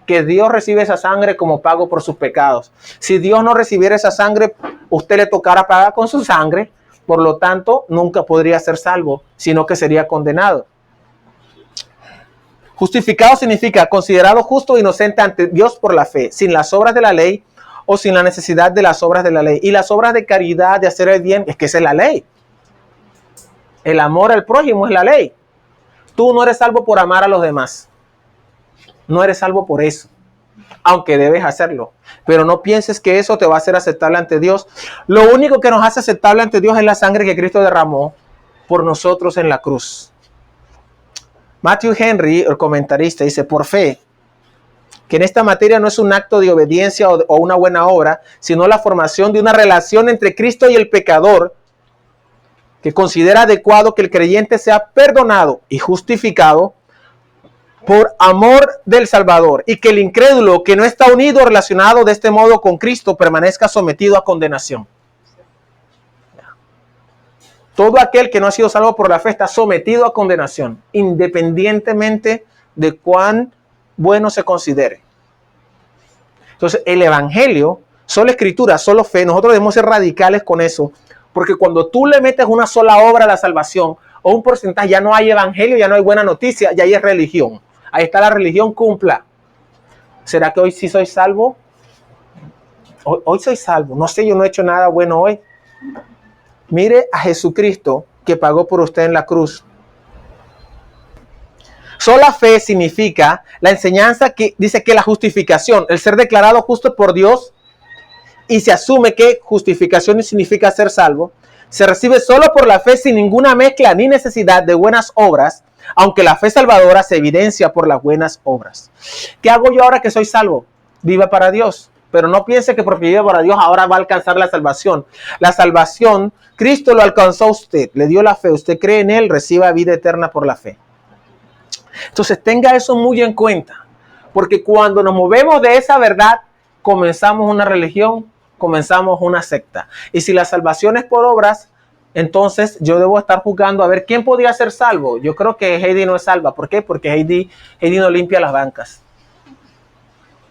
Que Dios recibe esa sangre como pago por sus pecados. Si Dios no recibiera esa sangre, usted le tocara pagar con su sangre. Por lo tanto, nunca podría ser salvo, sino que sería condenado. Justificado significa considerado justo e inocente ante Dios por la fe, sin las obras de la ley o sin la necesidad de las obras de la ley. Y las obras de caridad, de hacer el bien, es que esa es la ley. El amor al prójimo es la ley. Tú no eres salvo por amar a los demás. No eres salvo por eso, aunque debes hacerlo. Pero no pienses que eso te va a hacer aceptable ante Dios. Lo único que nos hace aceptable ante Dios es la sangre que Cristo derramó por nosotros en la cruz. Matthew Henry, el comentarista, dice, por fe, que en esta materia no es un acto de obediencia o una buena obra, sino la formación de una relación entre Cristo y el pecador, que considera adecuado que el creyente sea perdonado y justificado por amor del Salvador, y que el incrédulo que no está unido o relacionado de este modo con Cristo permanezca sometido a condenación. Todo aquel que no ha sido salvo por la fe está sometido a condenación, independientemente de cuán bueno se considere. Entonces, el evangelio, solo escritura, solo fe, nosotros debemos ser radicales con eso, porque cuando tú le metes una sola obra a la salvación, o un porcentaje, ya no hay evangelio, ya no hay buena noticia, ya ahí es religión. Ahí está la religión, cumpla. ¿Será que hoy sí soy salvo? Hoy soy salvo. No sé, yo no he hecho nada bueno hoy. Mire a Jesucristo que pagó por usted en la cruz. Sola fe significa la enseñanza que dice que la justificación, el ser declarado justo por Dios, y se asume que justificación significa ser salvo, se recibe solo por la fe sin ninguna mezcla ni necesidad de buenas obras, aunque la fe salvadora se evidencia por las buenas obras. ¿Qué hago yo ahora que soy salvo? Viva para Dios. Pero no piense que porque viva para Dios ahora va a alcanzar la salvación. La salvación, Cristo lo alcanzó a usted, le dio la fe, usted cree en Él, reciba vida eterna por la fe. Entonces tenga eso muy en cuenta, porque cuando nos movemos de esa verdad, comenzamos una religión, comenzamos una secta. Y si la salvación es por obras, entonces yo debo estar juzgando a ver quién podría ser salvo. Yo creo que Heidi no es salva. ¿Por qué? Porque Heidi no limpia las bancas.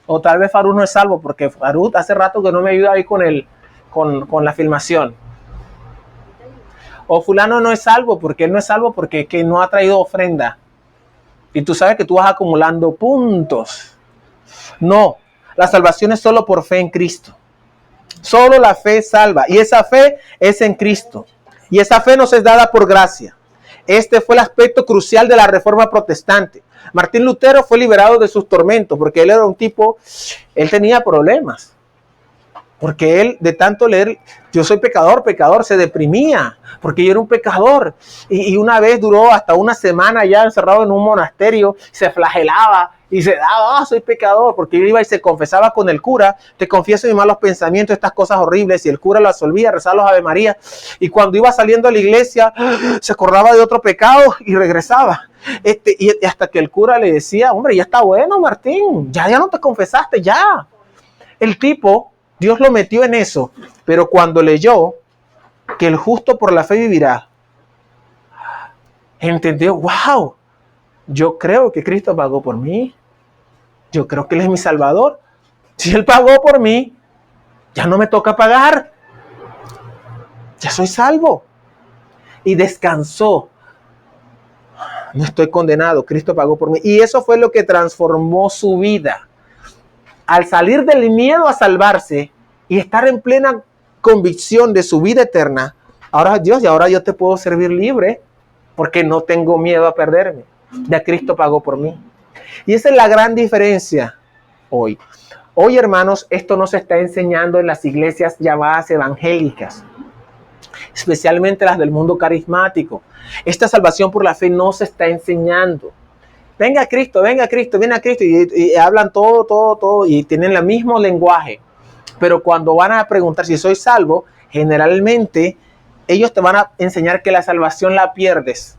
O tal vez Farud no es salvo porque Farud hace rato que no me ayuda ahí con la filmación. O fulano no es salvo porque él no es salvo porque que no ha traído ofrenda. Y tú sabes que tú vas acumulando puntos. No, la salvación es solo por fe en Cristo. Solo la fe salva. Y esa fe es en Cristo. Y esa fe nos es dada por gracia. Este fue el aspecto crucial de la Reforma Protestante. Martín Lutero fue liberado de sus tormentos porque él era un tipo, él tenía problemas. Porque él, de tanto leer, yo soy pecador, pecador, se deprimía, porque yo era un pecador. Y una vez duró hasta una semana ya encerrado en un monasterio, se flagelaba y se daba, soy pecador, porque él iba y se confesaba con el cura, te confieso mis malos pensamientos, estas cosas horribles, y el cura lo absolvía, rezaba los Ave María, y cuando iba saliendo a la iglesia, se acordaba de otro pecado y regresaba. Y hasta que el cura le decía, hombre, ya está bueno, Martín, ya no te confesaste, ya. El tipo, Dios lo metió en eso, pero cuando leyó que el justo por la fe vivirá, entendió, wow, yo creo que Cristo pagó por mí, yo creo que Él es mi Salvador. Si Él pagó por mí, ya no me toca pagar, ya soy salvo. Y descansó. No estoy condenado, Cristo pagó por mí. Y eso fue lo que transformó su vida. Al salir del miedo a salvarse y estar en plena convicción de su vida eterna, ahora Dios, y ahora yo te puedo servir libre porque no tengo miedo a perderme. Ya Cristo pagó por mí. Y esa es la gran diferencia hoy. Hoy, hermanos, esto no se está enseñando en las iglesias llamadas evangélicas, especialmente las del mundo carismático. Esta salvación por la fe no se está enseñando. Venga Cristo, viene a Cristo, y hablan todo, y tienen el mismo lenguaje. Pero cuando van a preguntar si soy salvo, generalmente ellos te van a enseñar que la salvación la pierdes.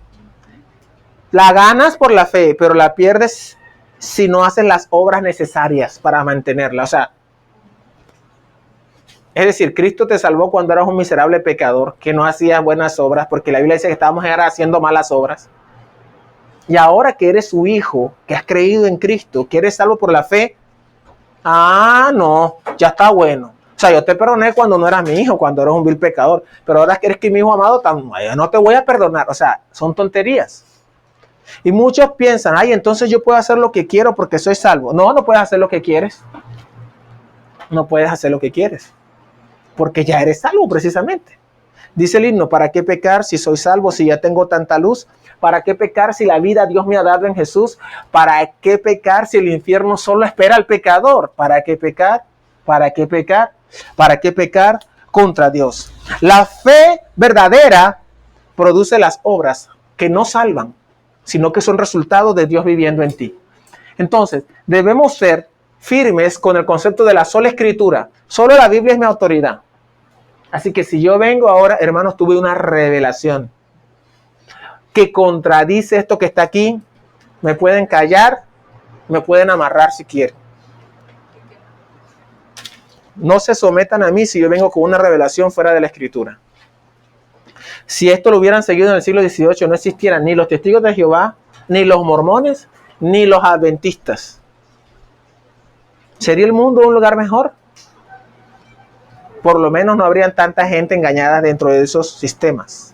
La ganas por la fe, pero la pierdes si no haces las obras necesarias para mantenerla. O sea, es decir, Cristo te salvó cuando eras un miserable pecador, que no hacías buenas obras, porque la Biblia dice que estábamos haciendo malas obras. Y ahora que eres su hijo, que has creído en Cristo, que eres salvo por la fe, no, ya está bueno. O sea, yo te perdoné cuando no eras mi hijo, cuando eras un vil pecador, pero ahora que eres mi hijo amado, no te voy a perdonar. O sea, son tonterías. Y muchos piensan, entonces yo puedo hacer lo que quiero porque soy salvo. No, no puedes hacer lo que quieres. No puedes hacer lo que quieres, porque ya eres salvo precisamente. Dice el himno, ¿para qué pecar si soy salvo, si ya tengo tanta luz? ¿Para qué pecar si la vida Dios me ha dado en Jesús? ¿Para qué pecar si el infierno solo espera al pecador? ¿Para qué pecar? ¿Para qué pecar? ¿Para qué pecar contra Dios? La fe verdadera produce las obras que no salvan, sino que son resultado de Dios viviendo en ti. Entonces, debemos ser firmes con el concepto de la sola escritura. Solo la Biblia es mi autoridad. Así que si yo vengo ahora, hermanos, tuve una revelación que contradice esto que está aquí, me pueden callar, me pueden amarrar si quieren. No se sometan a mí si yo vengo con una revelación fuera de la escritura. Si esto lo hubieran seguido en el siglo XVIII, no existieran ni los testigos de Jehová, ni los mormones, ni los adventistas. ¿Sería el mundo un lugar mejor? Por lo menos no habrían tanta gente engañada dentro de esos sistemas.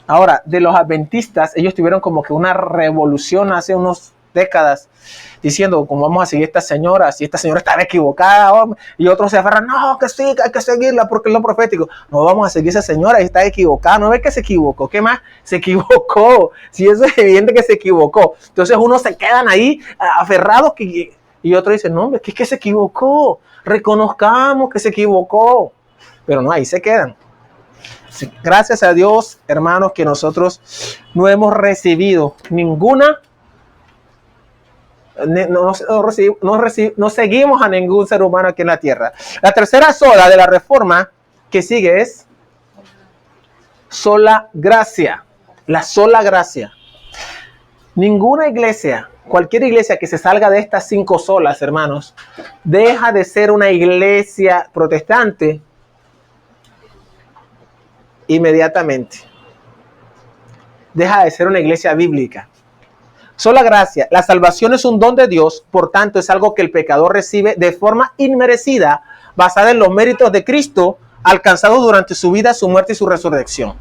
Ahora, de los adventistas, ellos tuvieron como que una revolución hace unas décadas, diciendo, ¿cómo vamos a seguir a esta señora? Si esta señora está equivocada, hombre. Y otros se aferran, no, que sí, que hay que seguirla porque es lo profético. No vamos a seguir a esa señora, está equivocada. ¿No ve que se equivocó? ¿Qué más? Se equivocó. Si eso es evidente que se equivocó. Entonces unos se quedan ahí aferrados y otros dicen, no, es que se equivocó. Reconozcamos que se equivocó. Pero no, ahí se quedan. Gracias a Dios, hermanos, que nosotros no hemos recibido ninguna, no seguimos a ningún ser humano aquí en la tierra. La tercera sola de la reforma que sigue es sola gracia. La sola gracia. Ninguna iglesia, cualquier iglesia que se salga de estas 5 solas, hermanos, deja de ser una iglesia protestante inmediatamente. Deja de ser una iglesia bíblica. Sola gracia. La salvación es un don de Dios, por tanto es algo que el pecador recibe de forma inmerecida, basada en los méritos de Cristo alcanzados durante su vida, su muerte y su resurrección.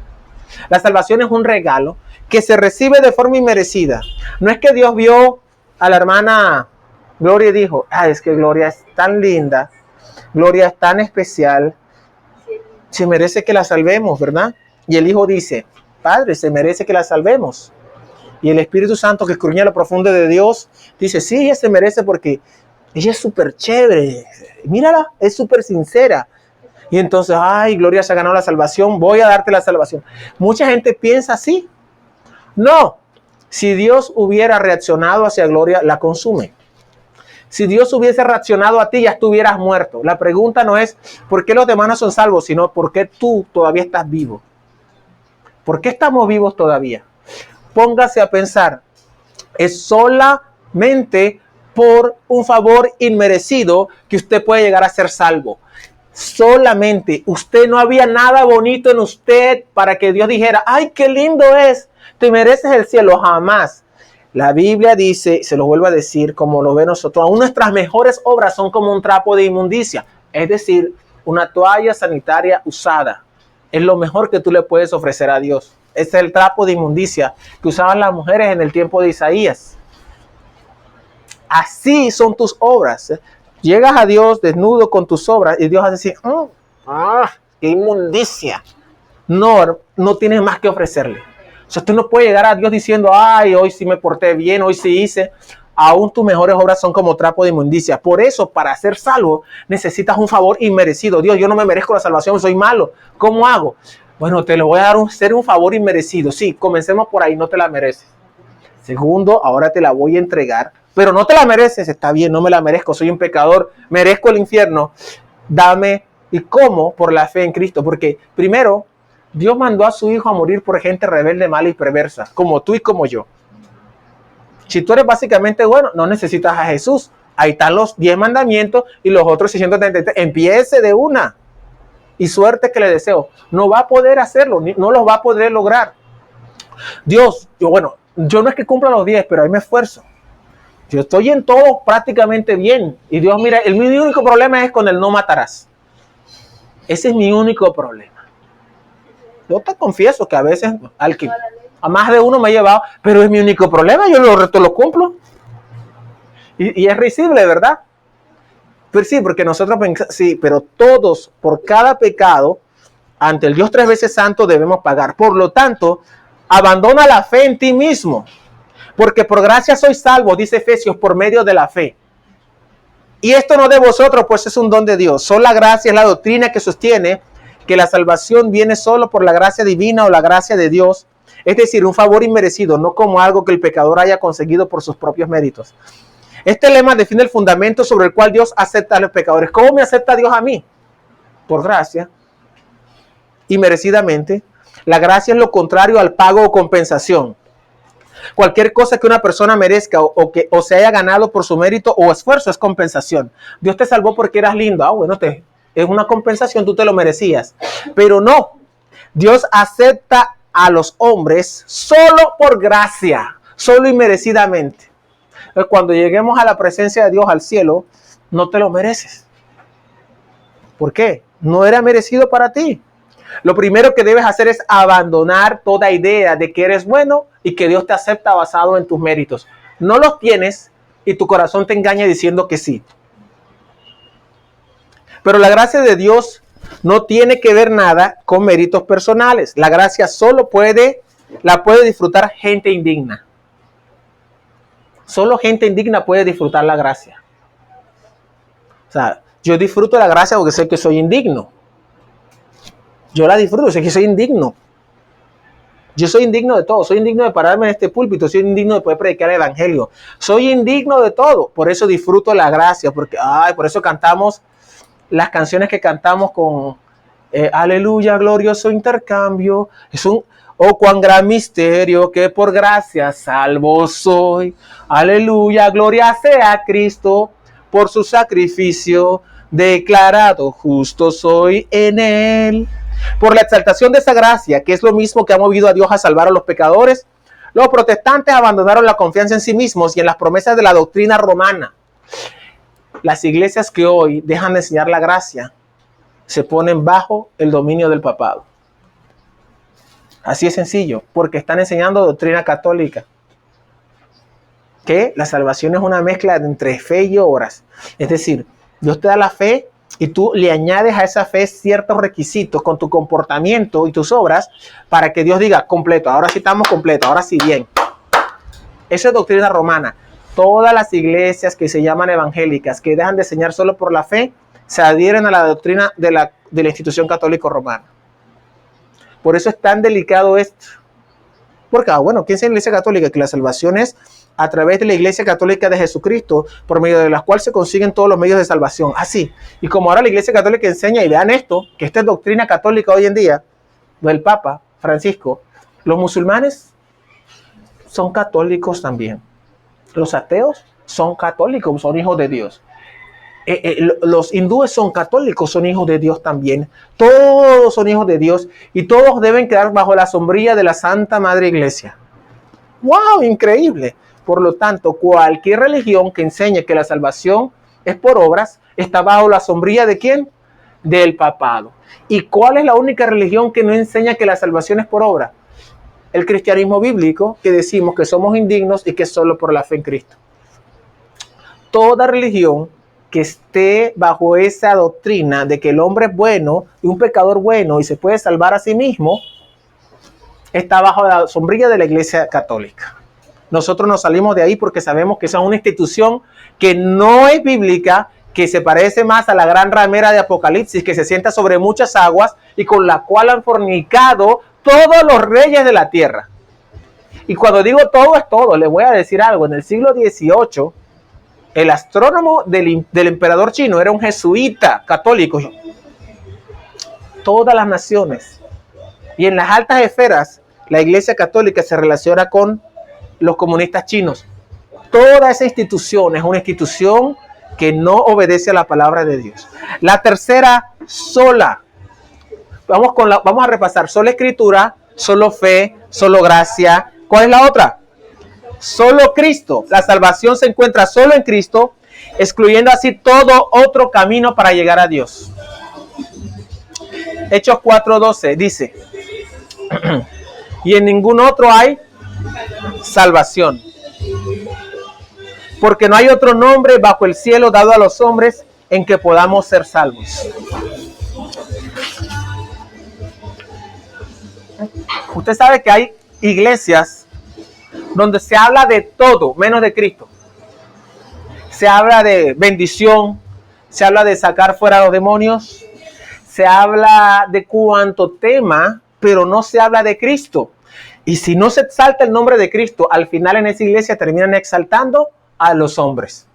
La salvación es un regalo que se recibe de forma inmerecida. No es que Dios vio a la hermana Gloria y dijo, es que Gloria es tan linda, Gloria es tan especial, se merece que la salvemos, ¿verdad? Y el Hijo dice, Padre, se merece que la salvemos. Y el Espíritu Santo, que escudriña lo profundo de Dios, dice, sí, ella se merece porque Ella es súper chévere. Mírala, es súper sincera. Y entonces, ay, Gloria se ha ganado la salvación, voy a darte la salvación. Mucha gente piensa así. No, si Dios hubiera reaccionado hacia Gloria, la consume. Si Dios hubiese reaccionado a ti, ya estuvieras muerto. La pregunta no es por qué los demás no son salvos, sino por qué tú todavía estás vivo. ¿Por qué estamos vivos todavía? Póngase a pensar, es solamente por un favor inmerecido que usted puede llegar a ser salvo. Solamente usted, no había nada bonito en usted para que Dios dijera, ay, qué lindo es, te mereces el cielo. Jamás. La Biblia dice, se lo vuelvo a decir, como lo ve nosotros, aún nuestras mejores obras son como un trapo de inmundicia, es decir, una toalla sanitaria usada. Es lo mejor que tú le puedes ofrecer a Dios. Es el trapo de inmundicia que usaban las mujeres en el tiempo de Isaías. Así son tus obras. Llegas a Dios desnudo con tus obras y Dios va a decir, qué inmundicia. No tienes más que ofrecerle. O sea, tú no puedes llegar a Dios diciendo, ay, hoy sí me porté bien, hoy sí hice. Aún tus mejores obras son como trapo de inmundicia. Por eso, para ser salvo, necesitas un favor inmerecido. Dios, yo no me merezco la salvación, soy malo. ¿Cómo hago? Bueno, te lo voy a dar ser un favor inmerecido. Sí, comencemos por ahí, no te la mereces. Segundo, ahora te la voy a entregar, pero no te la mereces. Está bien, no me la merezco, soy un pecador, merezco el infierno. Dame, ¿y cómo? Por la fe en Cristo. Porque primero, Dios mandó a su Hijo a morir por gente rebelde, mala y perversa, como tú y como yo. Si tú eres básicamente bueno, no necesitas a Jesús. Ahí están los 10 mandamientos y los otros 633. Empiece de una. Y suerte que le deseo. No va a poder hacerlo, no los va a poder lograr. Dios, yo no es que cumpla los 10, pero ahí me esfuerzo. Yo estoy en todo prácticamente bien. Y Dios, mira, mi único problema es con el no matarás. Ese es mi único problema. Yo te confieso que a veces a más de uno me ha llevado, pero es mi único problema, yo el resto lo cumplo. Y es risible, ¿verdad? Pero sí, porque nosotros pensamos, sí, pero todos, por cada pecado, ante el Dios 3 veces santo debemos pagar. Por lo tanto, abandona la fe en ti mismo, porque por gracia sois salvos, dice Efesios, por medio de la fe. Y esto no de vosotros, pues es un don de Dios. Sola gracia es la doctrina que sostiene que la salvación viene solo por la gracia divina o la gracia de Dios, es decir, un favor inmerecido, no como algo que el pecador haya conseguido por sus propios méritos. Este lema define el fundamento sobre el cual Dios acepta a los pecadores. ¿Cómo me acepta Dios a mí? Por gracia, inmerecidamente. La gracia es lo contrario al pago o compensación. Cualquier cosa que una persona merezca o se haya ganado por su mérito o esfuerzo es compensación. Dios te salvó porque eras lindo. Bueno, es una compensación, tú te lo merecías. Pero no, Dios acepta a los hombres solo por gracia, solo inmerecidamente. Cuando lleguemos a la presencia de Dios al cielo, no te lo mereces. ¿Por qué? No era merecido para ti. Lo primero que debes hacer es abandonar toda idea de que eres bueno y que Dios te acepta basado en tus méritos. No los tienes y tu corazón te engaña diciendo que sí. Pero la gracia de Dios no tiene que ver nada con méritos personales. La gracia solo la puede disfrutar gente indigna. Solo gente indigna puede disfrutar la gracia. O sea, yo disfruto la gracia porque sé que soy indigno. Yo la disfruto, sé que soy indigno. Yo soy indigno de todo. Soy indigno de pararme en este púlpito. Soy indigno de poder predicar el evangelio. Soy indigno de todo. Por eso disfruto la gracia. Por eso cantamos las canciones que cantamos con aleluya, glorioso intercambio. Oh, cuán gran misterio que por gracia salvo soy. Aleluya, gloria sea a Cristo por su sacrificio. Declarado justo soy en él. Por la exaltación de esa gracia, que es lo mismo que ha movido a Dios a salvar a los pecadores, los protestantes abandonaron la confianza en sí mismos y en las promesas de la doctrina romana. Las iglesias que hoy dejan de enseñar la gracia se ponen bajo el dominio del papado. Así es sencillo, porque están enseñando doctrina católica. Que la salvación es una mezcla entre fe y obras. Es decir, Dios te da la fe y tú le añades a esa fe ciertos requisitos con tu comportamiento y tus obras para que Dios diga completo, ahora sí estamos completos, ahora sí bien. Eso es doctrina romana. Todas las iglesias que se llaman evangélicas, que dejan de enseñar solo por la fe, se adhieren a la doctrina de la institución católica romana. Por eso es tan delicado esto. Porque, bueno, ¿quién es la iglesia católica? Que la salvación es a través de la iglesia católica de Jesucristo, por medio de la cual se consiguen todos los medios de salvación. Así. Y como ahora la iglesia católica enseña, y vean esto, que esta es doctrina católica hoy en día, del Papa Francisco, los musulmanes son católicos también. Los ateos son católicos, son hijos de Dios. Los hindúes son católicos, son hijos de Dios también. Todos son hijos de Dios y todos deben quedar bajo la sombrilla de la Santa Madre Iglesia. ¡Wow! Increíble. Por lo tanto, cualquier religión que enseñe que la salvación es por obras, está bajo la sombrilla ¿de quién? Del papado. ¿Y cuál es la única religión que no enseña que la salvación es por obra? El cristianismo bíblico, que decimos que somos indignos y que es solo por la fe en Cristo. Toda religión que esté bajo esa doctrina de que el hombre es bueno y un pecador bueno y se puede salvar a sí mismo, está bajo la sombrilla de la Iglesia Católica. Nosotros nos salimos de ahí porque sabemos que esa es una institución que no es bíblica, que se parece más a la gran ramera de Apocalipsis, que se sienta sobre muchas aguas y con la cual han fornicado todos los reyes de la tierra. Y cuando digo todo es todo, les voy a decir algo. En el siglo XVIII, el astrónomo del emperador chino era un jesuita católico. Todas las naciones. Y en las altas esferas, la Iglesia Católica se relaciona con los comunistas chinos. Toda esa institución es una institución que no obedece a la palabra de Dios. La tercera, sola. Vamos a repasar. Sola escritura, solo fe, solo gracia. ¿Cuál es la otra? Solo Cristo. La salvación se encuentra solo en Cristo, excluyendo así todo otro camino para llegar a Dios. Hechos 4:12 dice: y en ningún otro hay salvación, porque no hay otro nombre bajo el cielo dado a los hombres en que podamos ser salvos. Usted sabe que hay iglesias donde se habla de todo menos de Cristo. Se habla de bendición, se habla de sacar fuera a los demonios, se habla de cuanto tema, pero no se habla de Cristo. Y si no se exalta el nombre de Cristo, al final en esa iglesia terminan exaltando a los hombres.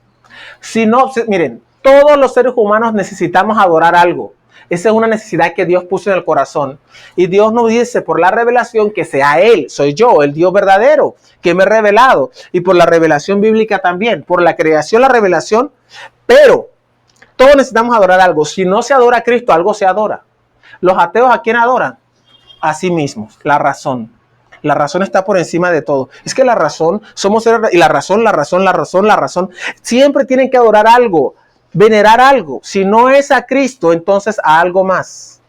Si no, miren, todos los seres humanos necesitamos adorar algo. Esa es una necesidad que Dios puso en el corazón. Y Dios nos dice por la revelación que sea Él, soy yo, el Dios verdadero, que me he revelado. Y por la revelación bíblica también. Por la creación, la revelación. Pero todos necesitamos adorar algo. Si no se adora a Cristo, algo se adora. Los ateos, ¿a quién adoran? A sí mismos, la razón. La razón está por encima de todo. Es que la razón, somos seres, y la razón. Siempre tienen que adorar algo, venerar algo. Si no es a Cristo, entonces a algo más.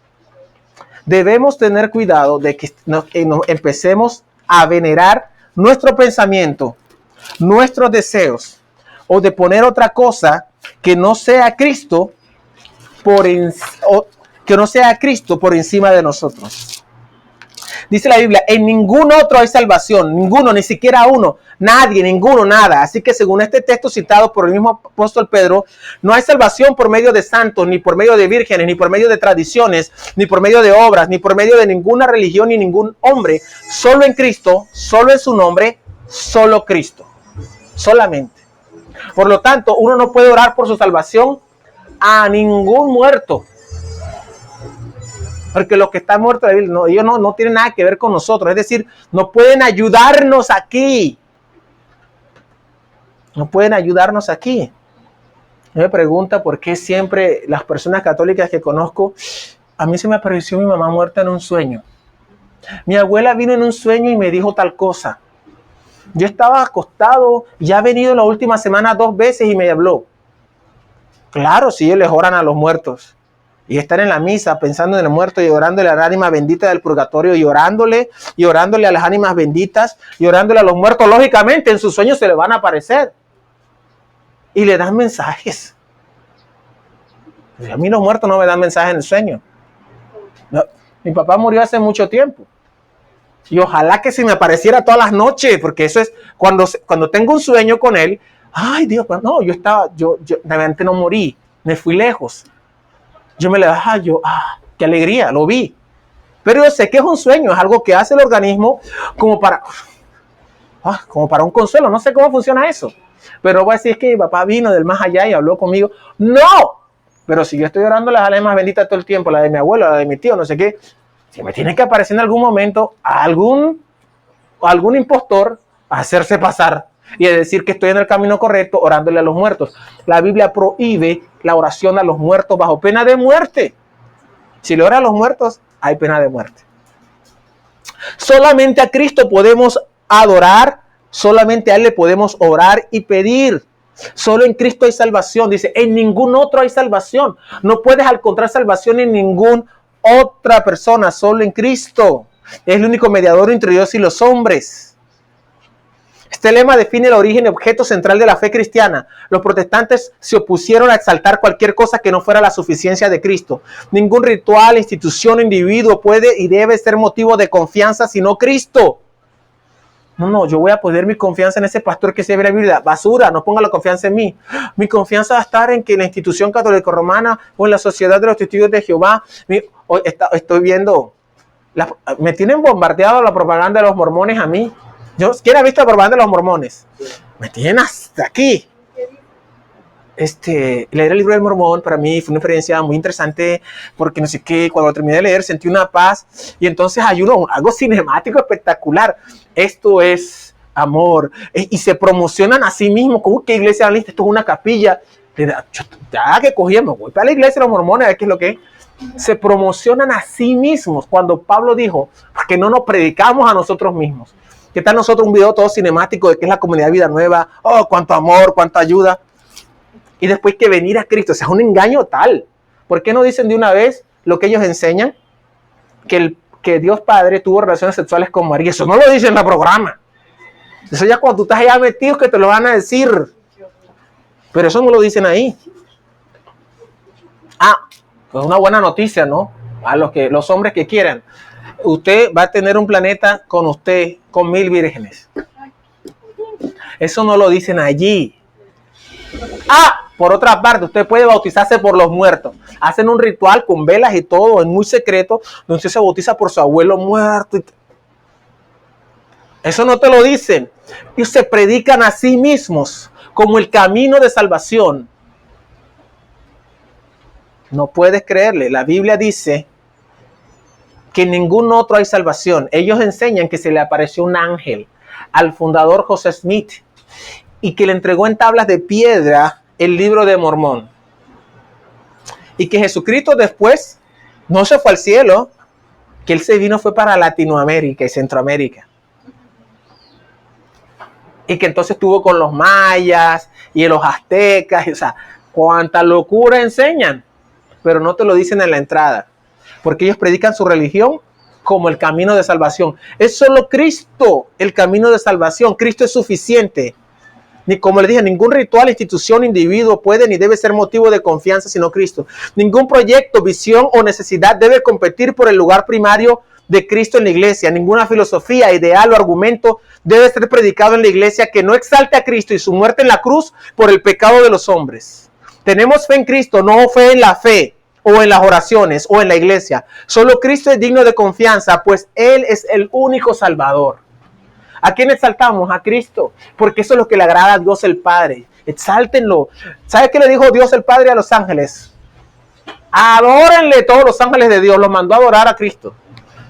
Debemos tener cuidado de que empecemos a venerar nuestro pensamiento, nuestros deseos, o de poner otra cosa que no sea Cristo por encima de nosotros. Dice la Biblia, en ningún otro hay salvación, ninguno, ni siquiera uno, nadie, ninguno, nada. Así que según este texto citado por el mismo apóstol Pedro, no hay salvación por medio de santos, ni por medio de vírgenes, ni por medio de tradiciones, ni por medio de obras, ni por medio de ninguna religión, ni ningún hombre. Solo en Cristo, solo en su nombre, solo Cristo. Solamente. Por lo tanto, uno no puede orar por su salvación a ningún muerto. Porque los que están muertos, ellos no tienen nada que ver con nosotros. Es decir, no pueden ayudarnos aquí. No pueden ayudarnos aquí. Me pregunta por qué siempre las personas católicas que conozco, a mí se me apareció mi mamá muerta en un sueño. Mi abuela vino en un sueño y me dijo tal cosa. Yo estaba acostado, ya ha venido la última semana 2 veces y me habló. Claro, si ellos les oran a los muertos. Y están en la misa pensando en el muerto y orándole a la ánima bendita del purgatorio y orándole a las ánimas benditas y orándole a los muertos. Lógicamente en sus sueños se le van a aparecer. Y le dan mensajes. A mí los muertos no me dan mensajes en el sueño. No, mi papá murió hace mucho tiempo. Y ojalá que se me apareciera todas las noches, porque eso es, cuando tengo un sueño con él, Ay, Dios, pero no, yo realmente no morí, me fui lejos. Yo me le dije, qué alegría, lo vi. Pero yo sé que es un sueño, es algo que hace el organismo como para un consuelo. No sé cómo funciona eso. Pero voy a decir, es que mi papá vino del más allá y habló conmigo. ¡No! Pero si yo estoy orando las almas benditas todo el tiempo, la de mi abuelo, la de mi tío, no sé qué, si me tiene que aparecer en algún momento algún impostor a hacerse pasar y a decir que estoy en el camino correcto orándole a los muertos. La Biblia prohíbe la oración a los muertos bajo pena de muerte. Si le ora a los muertos, hay pena de muerte. Solamente a Cristo podemos adorar, solamente a Él le podemos orar y pedir. Solo en Cristo hay salvación. Dice, en ningún otro hay salvación. No puedes encontrar salvación en ninguna otra persona, solo en Cristo. Es el único mediador entre Dios y los hombres. Este lema define el origen y objeto central de la fe cristiana. Los protestantes se opusieron a exaltar cualquier cosa que no fuera la suficiencia de Cristo. Ningún ritual, institución, individuo puede y debe ser motivo de confianza sino Cristo. No, yo voy a poner mi confianza en ese pastor que se ve la Biblia. Basura, no ponga la confianza en mí. Mi confianza va a estar en que la institución católica romana o en la sociedad de los testigos de Jehová. Estoy viendo, me tienen bombardeado la propaganda de los mormones a mí. ¿Quién ha visto la propaganda de los mormones? Me tienen hasta aquí. Leer el libro del Mormón para mí fue una experiencia muy interesante porque no sé qué, cuando lo terminé de leer sentí una paz y entonces hay algo cinemático espectacular. Esto es amor y se promocionan a sí mismos. ¿Cómo que iglesia lista? Esto es una capilla. Ya que cogíamos, voy para la iglesia de los mormones a ver qué es lo que es. Se promocionan a sí mismos cuando Pablo dijo que no nos predicamos a nosotros mismos. ¿Qué tal nosotros un video todo cinemático de qué es la comunidad de Vida Nueva? Oh, cuánto amor, cuánta ayuda. Y después que venir a Cristo, o sea, es un engaño tal. ¿Por qué no dicen de una vez lo que ellos enseñan? Que Dios Padre tuvo relaciones sexuales con María. Eso no lo dicen en el programa. Eso ya cuando tú estás allá metido que te lo van a decir. Pero eso no lo dicen ahí. Pues una buena noticia, ¿no? A los hombres que quieran. Usted va a tener un planeta con usted, con 1000 vírgenes. Eso no lo dicen allí. Por otra parte, usted puede bautizarse por los muertos. Hacen un ritual con velas y todo, es muy secreto, donde usted se bautiza por su abuelo muerto. Eso no te lo dicen. Y se predican a sí mismos como el camino de salvación. No puedes creerle. La Biblia dice que en ningún otro hay salvación. Ellos enseñan que se le apareció un ángel al fundador José Smith y que le entregó en tablas de piedra el libro de Mormón. Y que Jesucristo después no se fue al cielo, que Él se vino fue para Latinoamérica y Centroamérica. Y que entonces estuvo con los mayas y los aztecas. O sea, cuánta locura enseñan, pero no te lo dicen en la entrada. Porque ellos predican su religión como el camino de salvación. Es solo Cristo el camino de salvación. Cristo es suficiente. Ni como le dije, ningún ritual, institución, individuo puede ni debe ser motivo de confianza sino Cristo. Ningún proyecto, visión o necesidad debe competir por el lugar primario de Cristo en la iglesia. Ninguna filosofía, ideal o argumento debe ser predicado en la iglesia que no exalte a Cristo y su muerte en la cruz por el pecado de los hombres. Tenemos fe en Cristo, no fe en la fe o en las oraciones o en la iglesia. Solo Cristo es digno de confianza, pues Él es el único Salvador. ¿A quién exaltamos? A Cristo, porque eso es lo que le agrada a Dios el Padre. Exáltenlo. ¿Sabe qué le dijo Dios el Padre a los ángeles? Adórenle todos los ángeles de Dios. Los mandó a adorar a Cristo.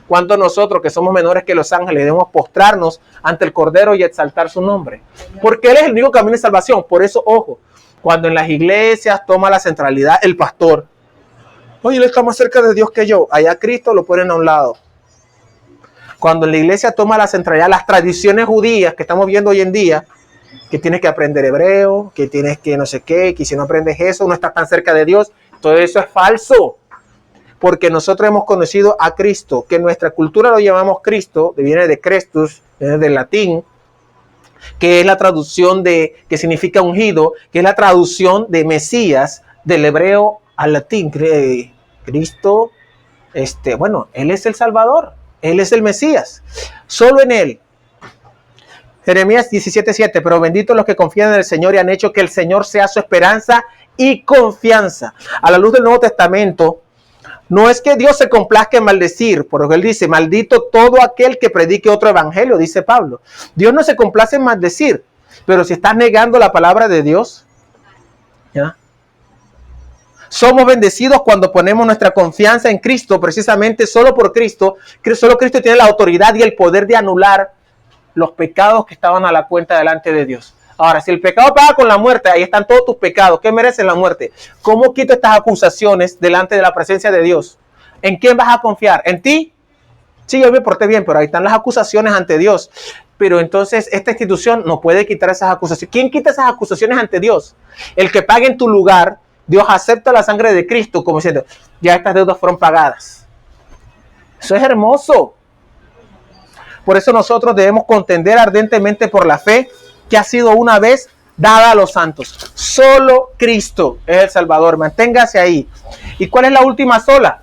¿Cuánto nosotros, que somos menores que los ángeles, debemos postrarnos ante el Cordero y exaltar su nombre? Porque Él es el único camino de salvación. Por eso, ojo, cuando en las iglesias toma la centralidad el pastor, oye, él está más cerca de Dios que yo. Allá Cristo lo ponen a un lado. Cuando la iglesia toma la centralidad, las tradiciones judías que estamos viendo hoy en día, que tienes que aprender hebreo, que tienes que no sé qué, que si no aprendes eso no estás tan cerca de Dios, todo eso es falso. Porque nosotros hemos conocido a Cristo, que en nuestra cultura lo llamamos Cristo, viene de Christus, viene del latín, que es la traducción que significa ungido, que es la traducción de Mesías del hebreo al latín. Cristo, Él es el Salvador. Él es el Mesías. Solo en Él. Jeremías 17:7, pero benditos los que confían en el Señor y han hecho que el Señor sea su esperanza y confianza. A la luz del Nuevo Testamento, no es que Dios se complazca en maldecir, porque Él dice, maldito todo aquel que predique otro evangelio, dice Pablo. Dios no se complace en maldecir, pero si estás negando la palabra de Dios, ¿ya? Somos bendecidos cuando ponemos nuestra confianza en Cristo, precisamente solo por Cristo. Solo Cristo tiene la autoridad y el poder de anular los pecados que estaban a la cuenta delante de Dios. Ahora, si el pecado paga con la muerte, ahí están todos tus pecados. ¿Qué merecen la muerte? ¿Cómo quito estas acusaciones delante de la presencia de Dios? ¿En quién vas a confiar? ¿En ti? Sí, yo me porté bien, pero ahí están las acusaciones ante Dios. Pero entonces esta institución no puede quitar esas acusaciones. ¿Quién quita esas acusaciones ante Dios? El que pague en tu lugar. Dios acepta la sangre de Cristo como diciendo, ya estas deudas fueron pagadas. Eso es hermoso. Por eso nosotros debemos contender ardentemente por la fe que ha sido una vez dada a los santos. Solo Cristo es el Salvador. Manténgase ahí. ¿Y cuál es la última sola?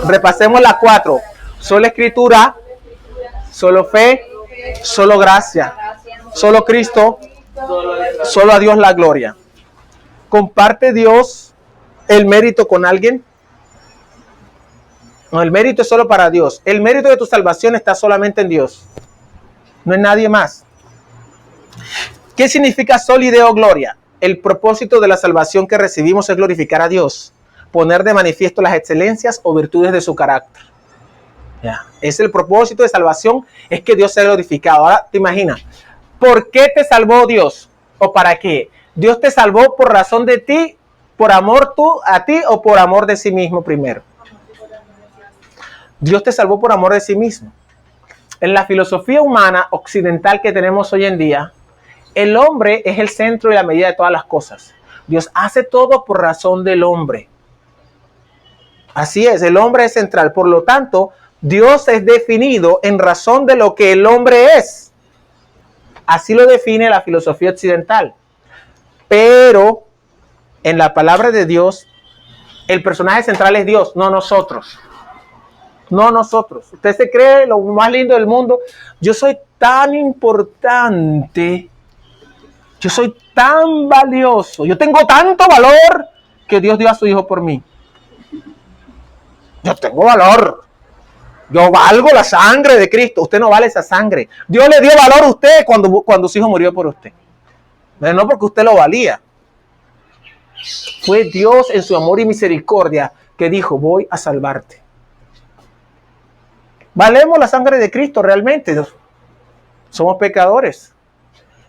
Repasemos las 4. Solo Escritura, solo fe, solo gracia, solo Cristo, solo a Dios la gloria. ¿Comparte Dios el mérito con alguien? No, el mérito es solo para Dios. El mérito de tu salvación está solamente en Dios. No en nadie más. ¿Qué significa solideo gloria? El propósito de la salvación que recibimos es glorificar a Dios, poner de manifiesto las excelencias o virtudes de su carácter. Ya. Es el propósito de salvación, es que Dios sea glorificado. Ahora te imaginas, ¿por qué te salvó Dios? ¿O para qué? ¿Dios te salvó por razón de ti, por amor tú a ti o por amor de sí mismo primero? Dios te salvó por amor de sí mismo. En la filosofía humana occidental que tenemos hoy en día, el hombre es el centro y la medida de todas las cosas. Dios hace todo por razón del hombre. Así es, el hombre es central. Por lo tanto, Dios es definido en razón de lo que el hombre es. Así lo define la filosofía occidental. Pero en la palabra de Dios, el personaje central es Dios, no nosotros. No nosotros. Usted se cree lo más lindo del mundo. Yo soy tan importante. Yo soy tan valioso. Yo tengo tanto valor que Dios dio a su hijo por mí. Yo tengo valor. Yo valgo la sangre de Cristo. Usted no vale esa sangre. Dios le dio valor a usted cuando su hijo murió por usted. Pero no porque usted lo valía. Fue Dios en su amor y misericordia que dijo, voy a salvarte. Valemos la sangre de Cristo realmente. Somos pecadores.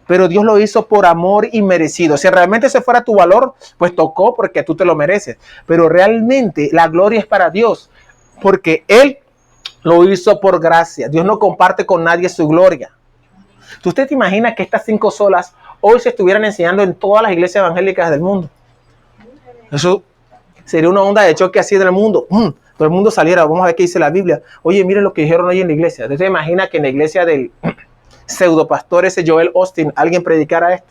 Pero Dios lo hizo por amor inmerecido. Si realmente ese fuera tu valor, pues tocó porque tú te lo mereces. Pero realmente la gloria es para Dios. Porque Él lo hizo por gracia. Dios no comparte con nadie su gloria. ¿Usted te imagina que estas 5 solas hoy se estuvieran enseñando en todas las iglesias evangélicas del mundo? Eso sería una onda de choque así en el mundo. Todo el mundo saliera, vamos a ver qué dice la Biblia. Oye, miren lo que dijeron hoy en la iglesia. ¿Usted se imagina que en la iglesia del pseudopastor ese Joel Austin alguien predicara esto?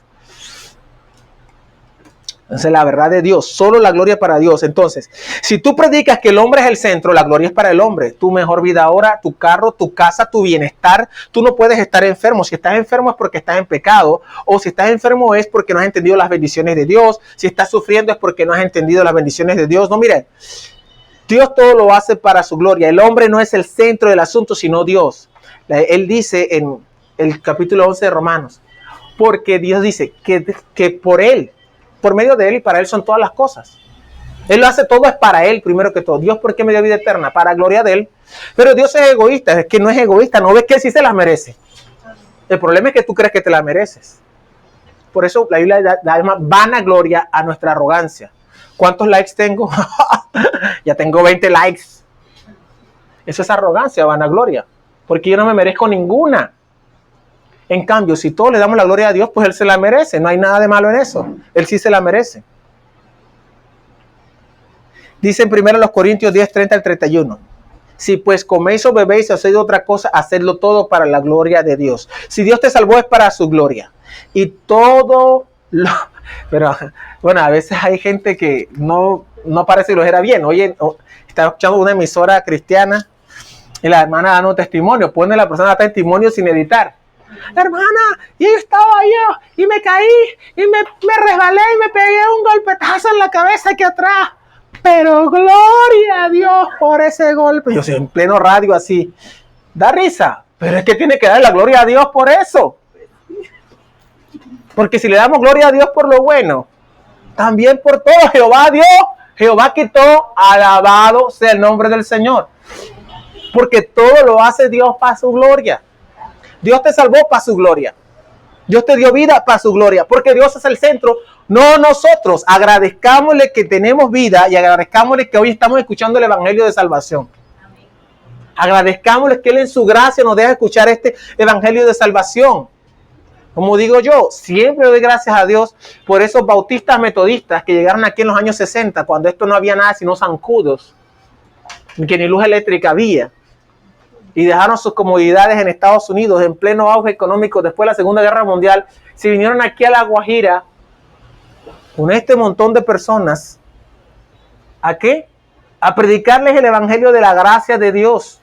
Entonces la verdad de Dios, solo la gloria para Dios. Entonces, si tú predicas que el hombre es el centro, la gloria es para el hombre. Tu mejor vida ahora, tu carro, tu casa, tu bienestar. Tú no puedes estar enfermo. Si estás enfermo es porque estás en pecado. O si estás enfermo es porque no has entendido las bendiciones de Dios. Si estás sufriendo es porque no has entendido las bendiciones de Dios. No, miren, Dios todo lo hace para su gloria. El hombre no es el centro del asunto, sino Dios. Él dice en el capítulo 11 de Romanos, porque Dios dice que por Él, por medio de Él y para Él son todas las cosas. Él lo hace todo, es para Él primero que todo. Dios, ¿por qué me dio vida eterna? Para gloria de Él. Pero Dios es egoísta, es que no es egoísta, no ves que Él sí se las merece. El problema es que tú crees que te las mereces. Por eso la Biblia da vanagloria a nuestra arrogancia. ¿Cuántos likes tengo? Ya tengo 20 likes. Eso es arrogancia, vanagloria. Porque yo no me merezco ninguna. En cambio, si todos le damos la gloria a Dios, pues Él se la merece. No hay nada de malo en eso. Él sí se la merece. Dice en 1 Corintios 10, 30 al 31. Si pues coméis o bebéis o hacéis otra cosa, hacedlo todo para la gloria de Dios. Si Dios te salvó es para su gloria. Y todo lo... Pero bueno, a veces hay gente que no parece que lo era bien. Oye, estaba escuchando una emisora cristiana y la hermana dando testimonio. Pone la persona testimonio sin editar. hermana, y yo estaba yo, y me caí, y me resbalé, y me pegué un golpetazo en la cabeza aquí atrás. Pero gloria a Dios por ese golpe. Yo soy en pleno radio así. Da risa, pero es que tiene que dar la gloria a Dios por eso. Porque si le damos gloria a Dios por lo bueno, también por todo Jehová dio, Jehová quitó, alabado sea el nombre del Señor. Porque todo lo hace Dios para su gloria. Dios te salvó para su gloria. Dios te dio vida para su gloria. Porque Dios es el centro, no nosotros. Agradezcámosle que tenemos vida y agradezcámosle que hoy estamos escuchando el evangelio de salvación. Agradezcámosle que Él en su gracia nos deja escuchar este evangelio de salvación. Como digo yo, siempre doy gracias a Dios por esos bautistas metodistas que llegaron aquí en los años 60, cuando esto no había nada sino zancudos, que ni luz eléctrica había, y dejaron sus comodidades en Estados Unidos en pleno auge económico después de la Segunda Guerra Mundial. Se vinieron aquí a La Guajira con este montón de personas. ¿A qué? A predicarles el evangelio de la gracia de Dios.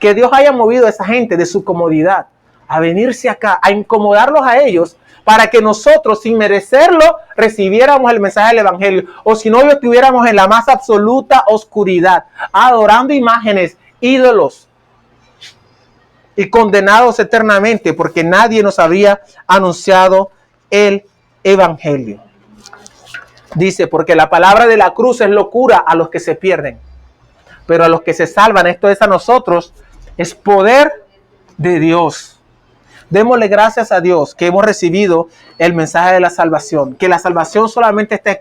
Que Dios haya movido a esa gente de su comodidad a venirse acá, a incomodarlos a ellos, para que nosotros, sin merecerlo, recibiéramos el mensaje del evangelio. O si no, estuviéramos en la más absoluta oscuridad, adorando imágenes, ídolos, y condenados eternamente, porque nadie nos había anunciado el evangelio. Dice, porque la palabra de la cruz es locura a los que se pierden, pero a los que se salvan, esto es a nosotros, es poder de Dios. Démosle gracias a Dios que hemos recibido el mensaje de la salvación, que la salvación solamente está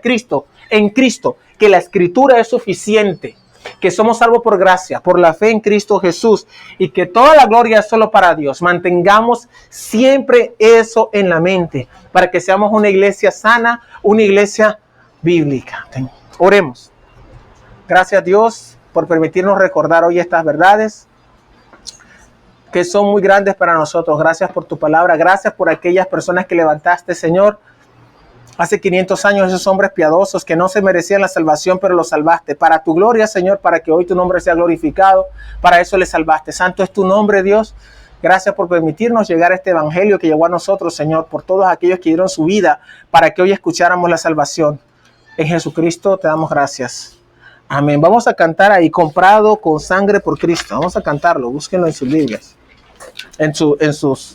en Cristo, que la Escritura es suficiente, que somos salvos por gracia, por la fe en Cristo Jesús, y que toda la gloria es solo para Dios. Mantengamos siempre eso en la mente, para que seamos una iglesia sana, una iglesia bíblica. Oremos. Gracias, Dios, por permitirnos recordar hoy estas verdades que son muy grandes para nosotros. Gracias por tu palabra. Gracias por aquellas personas que levantaste, Señor, hace 500 años, esos hombres piadosos que no se merecían la salvación, pero los salvaste. Para tu gloria, Señor, para que hoy tu nombre sea glorificado. Para eso les salvaste. Santo es tu nombre, Dios. Gracias por permitirnos llegar a este evangelio que llegó a nosotros, Señor, por todos aquellos que dieron su vida para que hoy escucháramos la salvación. En Jesucristo te damos gracias. Amén. Vamos a cantar ahí, comprado con sangre por Cristo. Vamos a cantarlo. Búsquenlo en sus Biblias. En sus